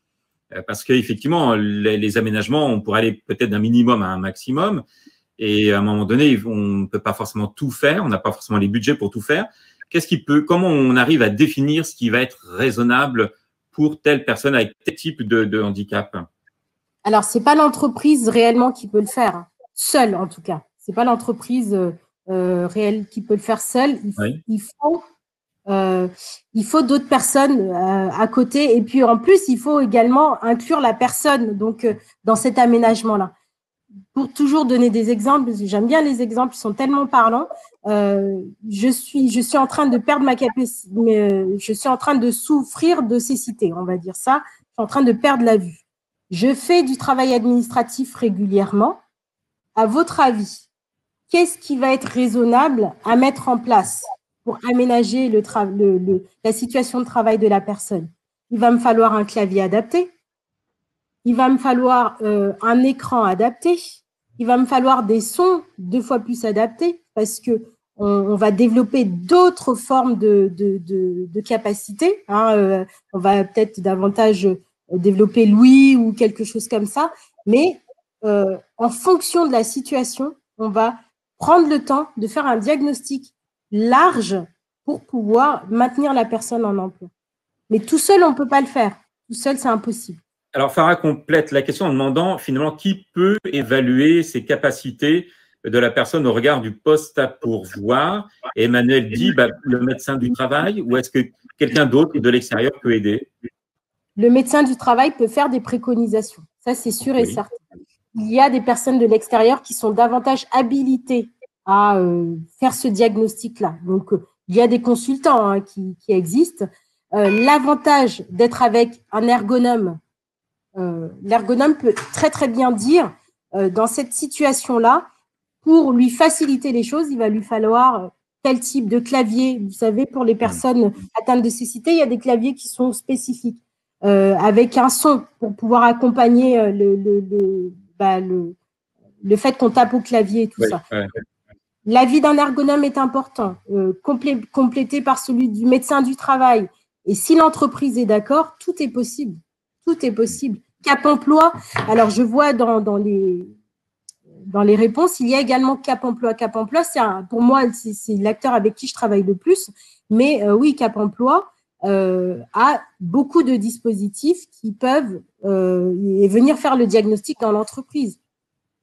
Parce qu'effectivement, les aménagements, on pourrait aller peut-être d'un minimum à un maximum. Et à un moment donné, on ne peut pas forcément tout faire. On n'a pas forcément les budgets pour tout faire. Comment on arrive à définir ce qui va être raisonnable pour telle personne avec tel type de handicap? Alors, ce n'est pas l'entreprise réellement qui peut le faire. Seule, en tout cas. Ce n'est pas l'entreprise réelle qui peut le faire seule. Il faut d'autres personnes à côté. Et puis, en plus, il faut également inclure la personne dans cet aménagement-là. Pour toujours donner des exemples, j'aime bien les exemples, ils sont tellement parlants. Je suis en train de perdre ma capacité, je suis en train de souffrir de cécité, on va dire ça. suis en train de perdre la vue. Je fais du travail administratif régulièrement. À votre avis, qu'est-ce qui va être raisonnable à mettre en place pour aménager la situation de travail de la personne? Il va me falloir un clavier adapté. Il va me falloir un écran adapté. Il va me falloir des sons 2 fois plus adaptés parce que on va développer d'autres formes de capacités. On va peut-être davantage développer l'ouïe ou quelque chose comme ça. Mais en fonction de la situation, on va prendre le temps de faire un diagnostic large pour pouvoir maintenir la personne en emploi. Mais tout seul, on ne peut pas le faire. Tout seul, c'est impossible. Alors, Farah complète la question en demandant finalement qui peut évaluer ses capacités de la personne au regard du poste à pourvoir. Et Emmanuel dit le médecin du travail, ou est-ce que quelqu'un d'autre de l'extérieur peut aider? Le médecin du travail peut faire des préconisations. Ça, c'est sûr et certain. Il y a des personnes de l'extérieur qui sont davantage habilitées à faire ce diagnostic-là. Donc, il y a des consultants qui existent. L'avantage d'être avec un ergonome, l'ergonome peut très, très bien dire, dans cette situation-là, pour lui faciliter les choses, il va lui falloir tel type de clavier. Vous savez, pour les personnes atteintes de cécité, il y a des claviers qui sont spécifiques, avec un son pour pouvoir accompagner le fait qu'on tape au clavier et tout ça. L'avis d'un ergonome est important, complété par celui du médecin du travail. Et si l'entreprise est d'accord, tout est possible. Tout est possible. Cap Emploi, alors je vois dans les réponses, il y a également Cap Emploi. Cap Emploi, pour moi, c'est l'acteur avec qui je travaille le plus. Mais oui, Cap Emploi a beaucoup de dispositifs qui peuvent venir faire le diagnostic dans l'entreprise.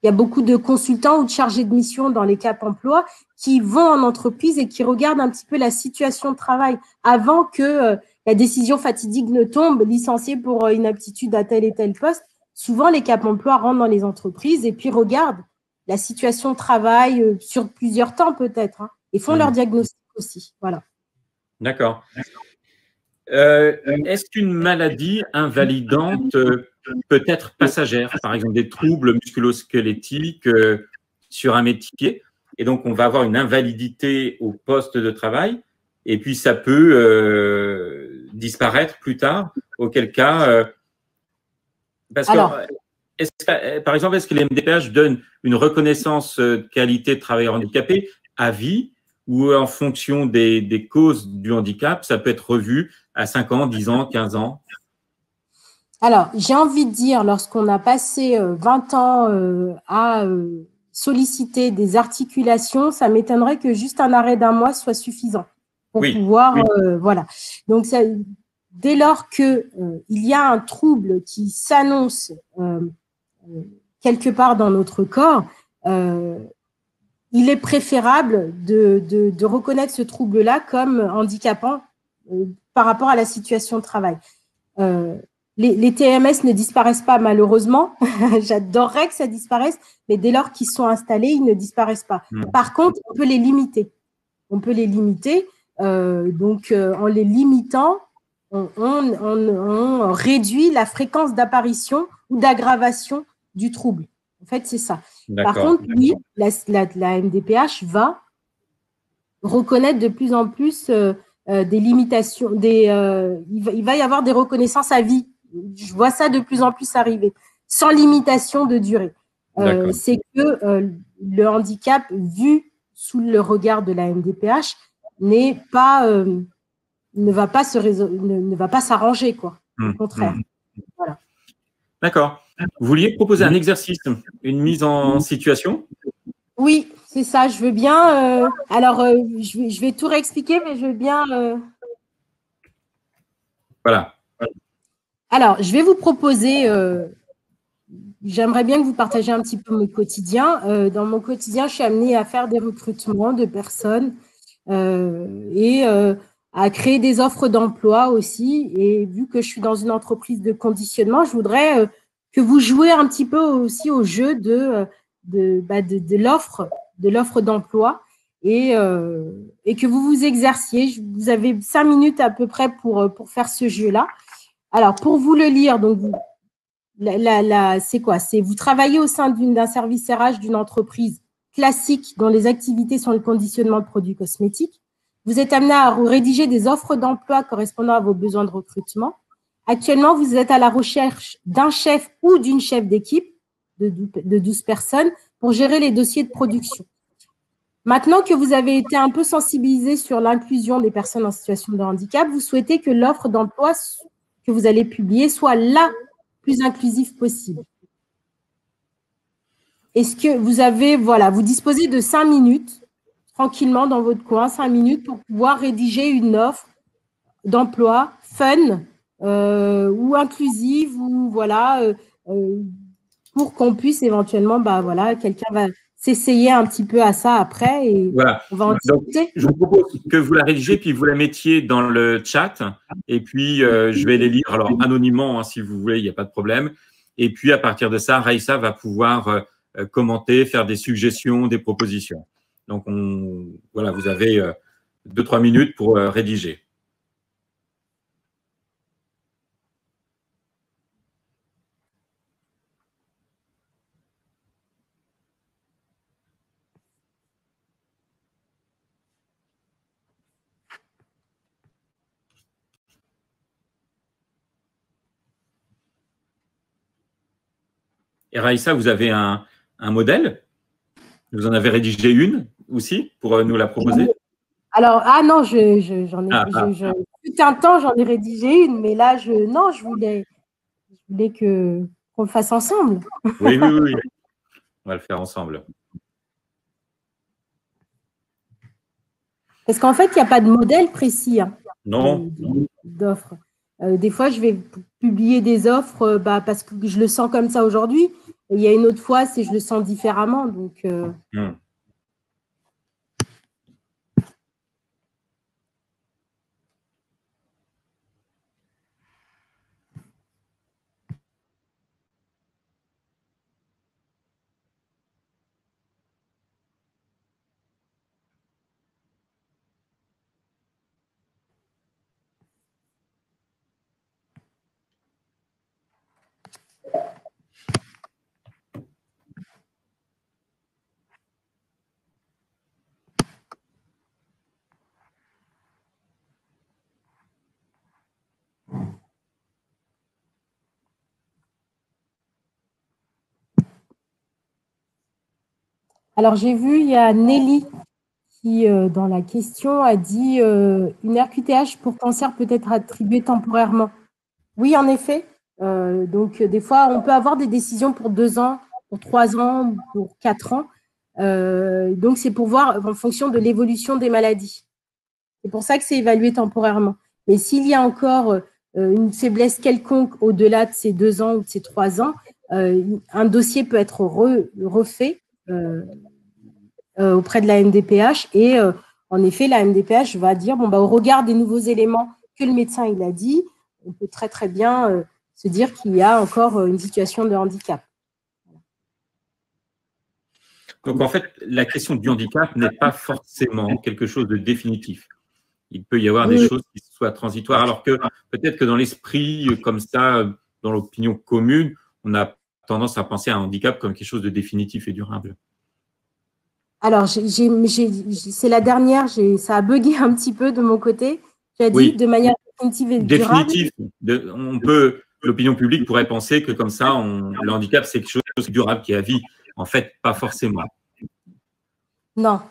Il y a beaucoup de consultants ou de chargés de mission dans les Cap Emploi qui vont en entreprise et qui regardent un petit peu la situation de travail avant que la décision fatidique ne tombe, licencié pour inaptitude à tel et tel poste. Souvent, les Cap Emploi rentrent dans les entreprises et puis regardent la situation de travail sur plusieurs temps peut-être et font leur diagnostic aussi. Voilà. D'accord. Est-ce qu'une maladie invalidante peut être passagère, par exemple des troubles musculo-squelettiques sur un métier, et donc on va avoir une invalidité au poste de travail, et puis ça peut disparaître plus tard, auquel cas… parce que, par exemple, est-ce que les MDPH donnent une reconnaissance de qualité de travailleur handicapé à vie, ou en fonction des causes du handicap, ça peut être revu à 5 ans, 10 ans, 15 ans? Alors, j'ai envie de dire, lorsqu'on a passé 20 ans à solliciter des articulations, ça m'étonnerait que juste un arrêt d'1 mois soit suffisant pour pouvoir… voilà. Donc, dès lors qu'il y a un trouble qui s'annonce quelque part dans notre corps, il est préférable de reconnaître ce trouble-là comme handicapant par rapport à la situation de travail. Les TMS ne disparaissent pas malheureusement. J'adorerais que ça disparaisse, mais dès lors qu'ils sont installés, ils ne disparaissent pas. Par contre, on peut les limiter. On peut les limiter. Donc, en les limitant, on réduit la fréquence d'apparition ou d'aggravation du trouble. En fait, c'est ça. Par contre, oui, la MDPH va reconnaître de plus en plus des limitations. Il va y avoir des reconnaissances à vie. Je vois ça de plus en plus arriver, sans limitation de durée. C'est que le handicap, vu sous le regard de la MDPH, ne va pas s'arranger, quoi. Au contraire. Voilà. D'accord. Vous vouliez proposer un exercice, une mise en situation? Oui, c'est ça, je veux bien. Alors, je vais tout réexpliquer, mais je veux bien… Voilà. Alors, je vais vous proposer… j'aimerais bien que vous partagiez un petit peu mon quotidien. Dans mon quotidien, je suis amenée à faire des recrutements de personnes et à créer des offres d'emploi aussi. Et vu que je suis dans une entreprise de conditionnement, je voudrais que vous jouiez un petit peu aussi au jeu de l'offre d'emploi et que vous vous exerciez. Vous avez 5 minutes à peu près pour faire ce jeu-là. Alors, pour vous le lire, donc, c'est quoi? C'est vous travaillez au sein d'un service RH d'une entreprise classique dont les activités sont le conditionnement de produits cosmétiques. Vous êtes amené à rédiger des offres d'emploi correspondant à vos besoins de recrutement. Actuellement, vous êtes à la recherche d'un chef ou d'une chef d'équipe de 12 personnes pour gérer les dossiers de production. Maintenant que vous avez été un peu sensibilisé sur l'inclusion des personnes en situation de handicap, vous souhaitez que l'offre d'emploi que vous allez publier soit la plus inclusive possible. Est-ce que vous avez, voilà, vous disposez de 5 minutes, tranquillement dans votre coin, 5 minutes pour pouvoir rédiger une offre d'emploi fun ou inclusive, ou voilà, pour qu'on puisse éventuellement, bah voilà, quelqu'un va s'essayer un petit peu à ça après et voilà. On va en discuter. Je vous propose que vous la rédigez puis vous la mettiez dans le chat et puis je vais les lire alors anonymement hein, si vous voulez, il n'y a pas de problème. Et puis à partir de ça, Raïssa va pouvoir commenter, faire des suggestions, des propositions. Donc voilà, vous avez 2-3 minutes pour rédiger. Et Raïssa, vous avez un modèle? Vous en avez rédigé une aussi pour nous la proposer? Alors, non, j'en ai, tout un temps, j'en ai rédigé une, mais là, non, je voulais qu'on le fasse ensemble. Oui. On va le faire ensemble. Parce qu'en fait, il n'y a pas de modèle précis d'offre. Des fois, je vais publier des offres parce que je le sens comme ça aujourd'hui. Il y a une autre fois, c'est je le sens différemment. Donc, alors, j'ai vu, il y a Nelly qui, dans la question, a dit une RQTH pour cancer peut être attribuée temporairement. Oui, en effet. Donc, des fois, on peut avoir des décisions pour 2 ans, pour 3 ans, pour 4 ans. Donc, c'est pour voir en fonction de l'évolution des maladies. C'est pour ça que c'est évalué temporairement. Mais s'il y a encore une faiblesse quelconque au-delà de ces 2 ans ou de ces 3 ans, un dossier peut être refait auprès de la MDPH et en effet, la MDPH va dire, au regard des nouveaux éléments que le médecin il a dit, on peut très très bien se dire qu'il y a encore une situation de handicap. Donc en fait, la question du handicap n'est pas forcément quelque chose de définitif. Il peut y avoir des choses qui soient transitoires, alors que peut-être que dans l'esprit, comme ça, dans l'opinion commune, on a tendance à penser à un handicap comme quelque chose de définitif et durable. Alors, c'est la dernière, ça a bugué un petit peu de mon côté. J'ai dit de manière définitive et durable. Définitif. L'opinion publique pourrait penser que comme ça, le handicap, c'est quelque chose de durable qui est à vie. En fait, pas forcément. Non.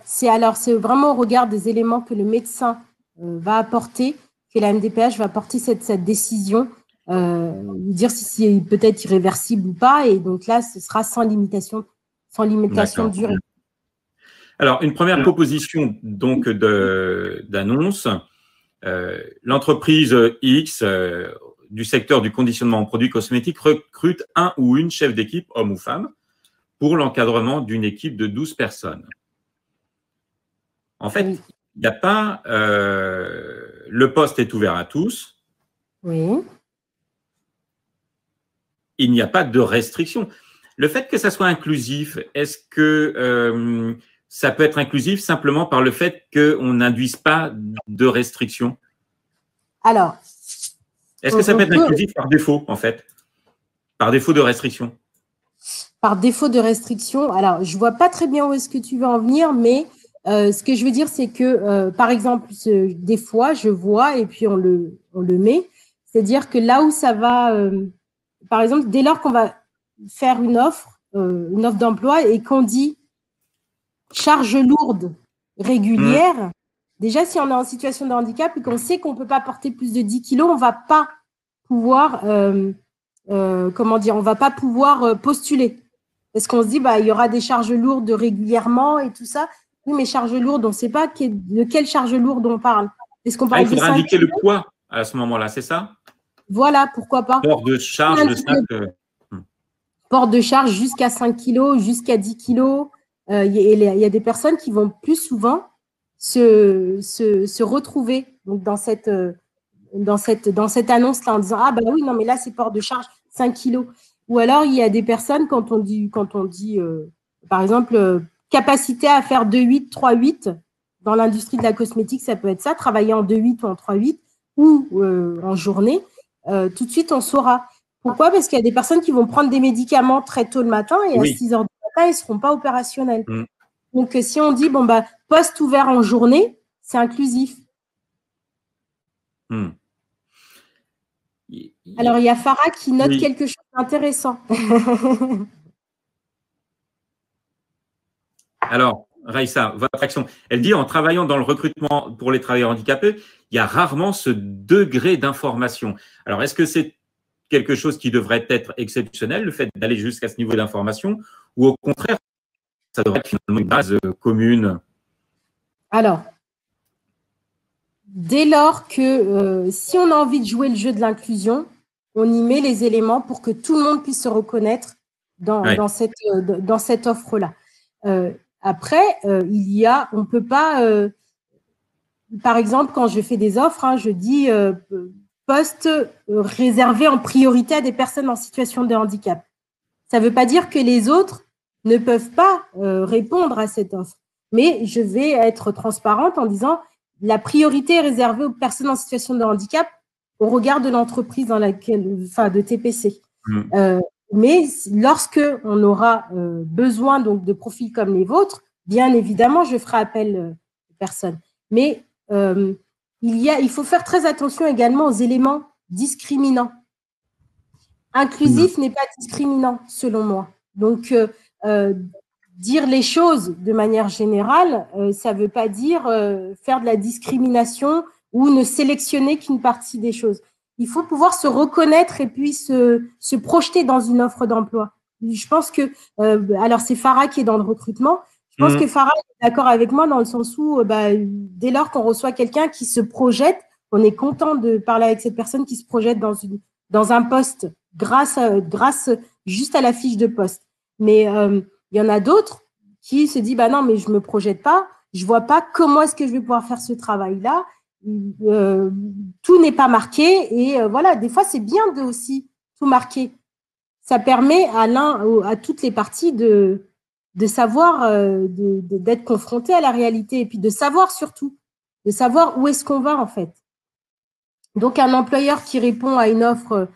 C'est vraiment au regard des éléments que le médecin va apporter, que la MDPH va porter cette décision, dire si c'est peut-être irréversible ou pas. Et donc là, ce sera sans limitation de durée. Alors, une première proposition donc d'annonce. L'entreprise X du secteur du conditionnement en produits cosmétiques recrute un ou une chef d'équipe, homme ou femme, pour l'encadrement d'une équipe de 12 personnes. En fait, il n'y a pas… le poste est ouvert à tous. Oui. Il n'y a pas de restriction. Le fait que ça soit inclusif, est-ce que ça peut être inclusif simplement par le fait qu'on n'induise pas de restrictions? Alors, Est-ce que ça peut être inclusif par défaut, en fait? Par défaut de restriction? Par défaut de restriction, alors je vois pas très bien où est-ce que tu veux en venir, mais ce que je veux dire, c'est que, par exemple, des fois, je vois et puis on le met. C'est-à-dire que là où ça va, par exemple, dès lors qu'on va faire une offre d'emploi et qu'on dit charge lourde régulière, déjà, si on est en situation de handicap et qu'on sait qu'on ne peut pas porter plus de 10 kilos, on ne va pas pouvoir, comment dire, on va pas pouvoir postuler. Parce qu'on se dit, bah, il y aura des charges lourdes régulièrement et tout ça. Oui, mais charges lourdes, on ne sait pas de quelle charge lourde on parle. Est-ce qu'on parle il faudra indiquer le poids à ce moment-là, c'est ça? Voilà, pourquoi pas. Port de charge de 5. Port de charge jusqu'à 5 kilos, jusqu'à 10 kilos. Il y a des personnes qui vont plus souvent se retrouver donc dans cette annonce-là en disant ah bah oui, non, mais là, c'est port de charge 5 kilos. Ou alors, il y a des personnes, quand on dit par exemple, capacité à faire 2-8, 3-8, dans l'industrie de la cosmétique, ça peut être ça, travailler en 2-8 ou en 3-8 ou en journée, tout de suite, on saura. Pourquoi? Parce qu'il y a des personnes qui vont prendre des médicaments très tôt le matin et à 6 heures du matin, ils ne seront pas opérationnels. Donc, si on dit, bon, bah, poste ouvert en journée, c'est inclusif. Alors, il y a Farah qui note quelque chose d'intéressant. Alors, Raïssa, votre action, elle dit en travaillant dans le recrutement pour les travailleurs handicapés, il y a rarement ce degré d'information. Alors, est-ce que c'est quelque chose qui devrait être exceptionnel, le fait d'aller jusqu'à ce niveau d'information, ou au contraire, ça devrait être finalement une base commune? Alors, dès lors que si on a envie de jouer le jeu de l'inclusion, on y met les éléments pour que tout le monde puisse se reconnaître dans cette offre-là. Après, on ne peut pas, par exemple, quand je fais des offres, je dis poste réservé en priorité à des personnes en situation de handicap. Ça ne veut pas dire que les autres ne peuvent pas répondre à cette offre. Mais je vais être transparente en disant la priorité est réservée aux personnes en situation de handicap au regard de l'entreprise dans laquelle, enfin, de TPC. Mais lorsque on aura besoin donc de profils comme les vôtres, bien évidemment, je ferai appel aux personnes. Mais il faut faire très attention également aux éléments discriminants. Inclusif n'est pas discriminant, selon moi. Donc, dire les choses de manière générale, ça ne veut pas dire faire de la discrimination ou ne sélectionner qu'une partie des choses. Il faut pouvoir se reconnaître et puis se projeter dans une offre d'emploi. Je pense que, alors c'est Farah qui est dans le recrutement, je pense que Farah est d'accord avec moi dans le sens où dès lors qu'on reçoit quelqu'un qui se projette, on est content de parler avec cette personne qui se projette dans un poste grâce juste à la fiche de poste. Mais il y en a d'autres qui se disent non, mais je ne me projette pas, je ne vois pas comment est-ce que je vais pouvoir faire ce travail-là. Tout n'est pas marqué et voilà, des fois c'est bien de aussi tout marquer. Ça permet à toutes les parties de savoir, d'être confronté à la réalité et puis de savoir surtout, de savoir où est-ce qu'on va en fait. Donc un employeur qui répond à une offre,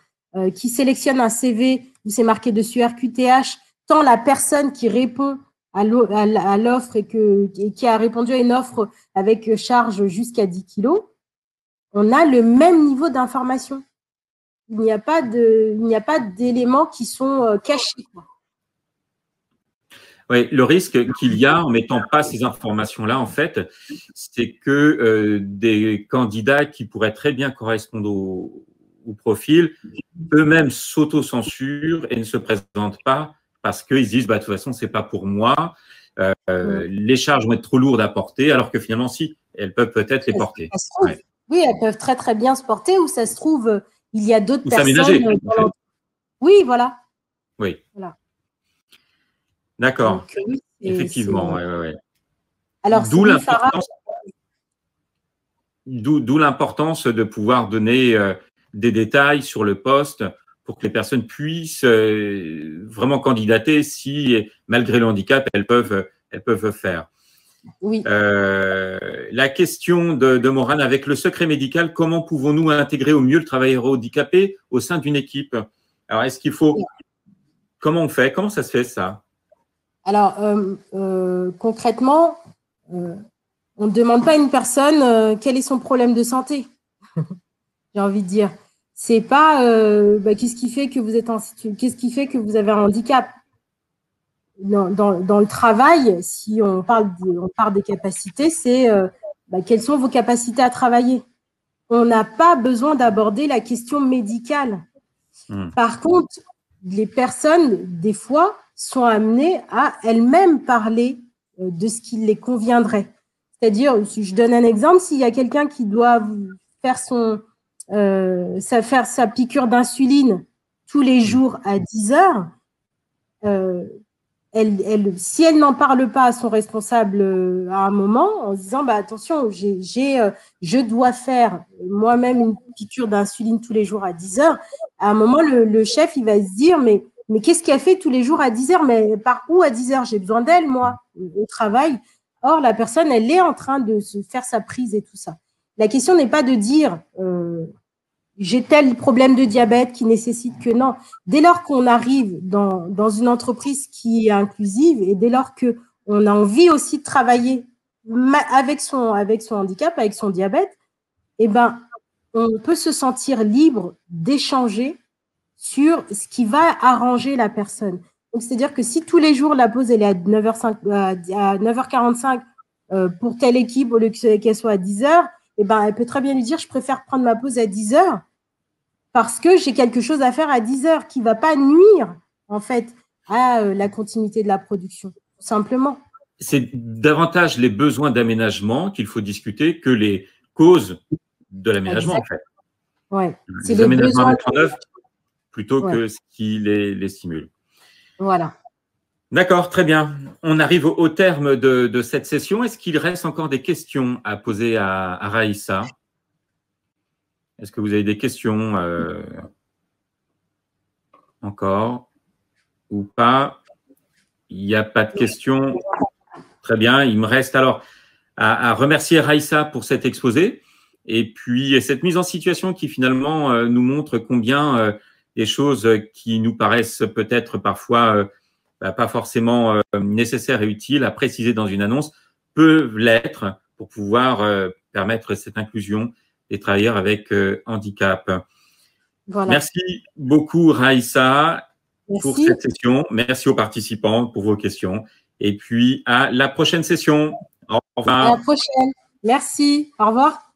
qui sélectionne un CV où c'est marqué dessus RQTH, tant la personne qui répond à l'offre et qui a répondu à une offre avec charge jusqu'à 10 kilos, on a le même niveau d'information. Il n'y a pas d'éléments qui sont cachés. Oui, le risque qu'il y a en mettant pas ces informations-là, en fait, c'est que des candidats qui pourraient très bien correspondre au profil, eux-mêmes s'auto-censurent et ne se présentent pas parce qu'ils se disent, de toute façon, c'est pas pour moi. Les charges vont être trop lourdes à porter, alors que finalement, si, elles peuvent peut-être les porter. Oui, elles peuvent très, très bien se porter, ou ça se trouve, il y a d'autres personnes. Oui, voilà. Oui. Voilà. D'accord. Oui, effectivement. Alors, d'où l'importance de pouvoir donner des détails sur le poste pour que les personnes puissent vraiment candidater si, malgré le handicap, elles peuvent faire. Oui. La question de Morane, avec le secret médical, comment pouvons-nous intégrer au mieux le travailleur handicapé au sein d'une équipe? Alors, est-ce qu'il faut… Comment on fait? Comment ça se fait, ça? Alors, concrètement, on ne demande pas à une personne quel est son problème de santé. J'ai envie de dire. C'est pas qu'est-ce qui fait que vous êtes qu'est-ce qui fait que vous avez un handicap. Dans le travail, si on parle des capacités, c'est quelles sont vos capacités à travailler. On n'a pas besoin d'aborder la question médicale. Par contre, les personnes, des fois, sont amenées à elles-mêmes parler de ce qui les conviendrait. C'est-à-dire, si je donne un exemple, s'il y a quelqu'un qui doit faire sa piqûre d'insuline tous les jours à 10 heures, si elle n'en parle pas à son responsable à un moment, en se disant attention, je dois faire moi-même une piqûre d'insuline tous les jours à 10 heures, à un moment, le chef, il va se dire mais qu'est-ce qu'elle fait tous les jours à 10 heures? Mais par où à 10 heures? J'ai besoin d'elle, moi, au travail. Or, la personne, elle est en train de se faire sa prise et tout ça. La question n'est pas de dire j'ai tel problème de diabète qui nécessite que non. Dès lors qu'on arrive dans une entreprise qui est inclusive et dès lors qu'on a envie aussi de travailler avec son handicap, avec son diabète, on peut se sentir libre d'échanger sur ce qui va arranger la personne. Donc, c'est-à-dire que si tous les jours, la pause elle est à 9h45 pour telle équipe, au lieu qu'elle soit à 10h, elle peut très bien lui dire, je préfère prendre ma pause à 10h parce que j'ai quelque chose à faire à 10h qui ne va pas nuire, en fait, à la continuité de la production, tout simplement. C'est davantage les besoins d'aménagement qu'il faut discuter que les causes de l'aménagement, en fait. Ouais. C'est les aménagements à mettre en œuvre plutôt que ce qui les stimule. Voilà. D'accord, très bien. On arrive au terme de cette session. Est-ce qu'il reste encore des questions à poser à Raïssa? Est-ce que vous avez des questions encore ou pas? Il n'y a pas de questions. Très bien. Il me reste alors à remercier Raïssa pour cet exposé et puis cette mise en situation qui finalement nous montre combien des choses qui nous paraissent peut-être parfois pas forcément nécessaires et utiles à préciser dans une annonce peuvent l'être pour pouvoir permettre cette inclusion des travailleurs avec handicap. Voilà. Merci beaucoup Raïssa pour cette session. Merci aux participants pour vos questions. Et puis à la prochaine session. Au revoir. À la prochaine. Merci. Au revoir.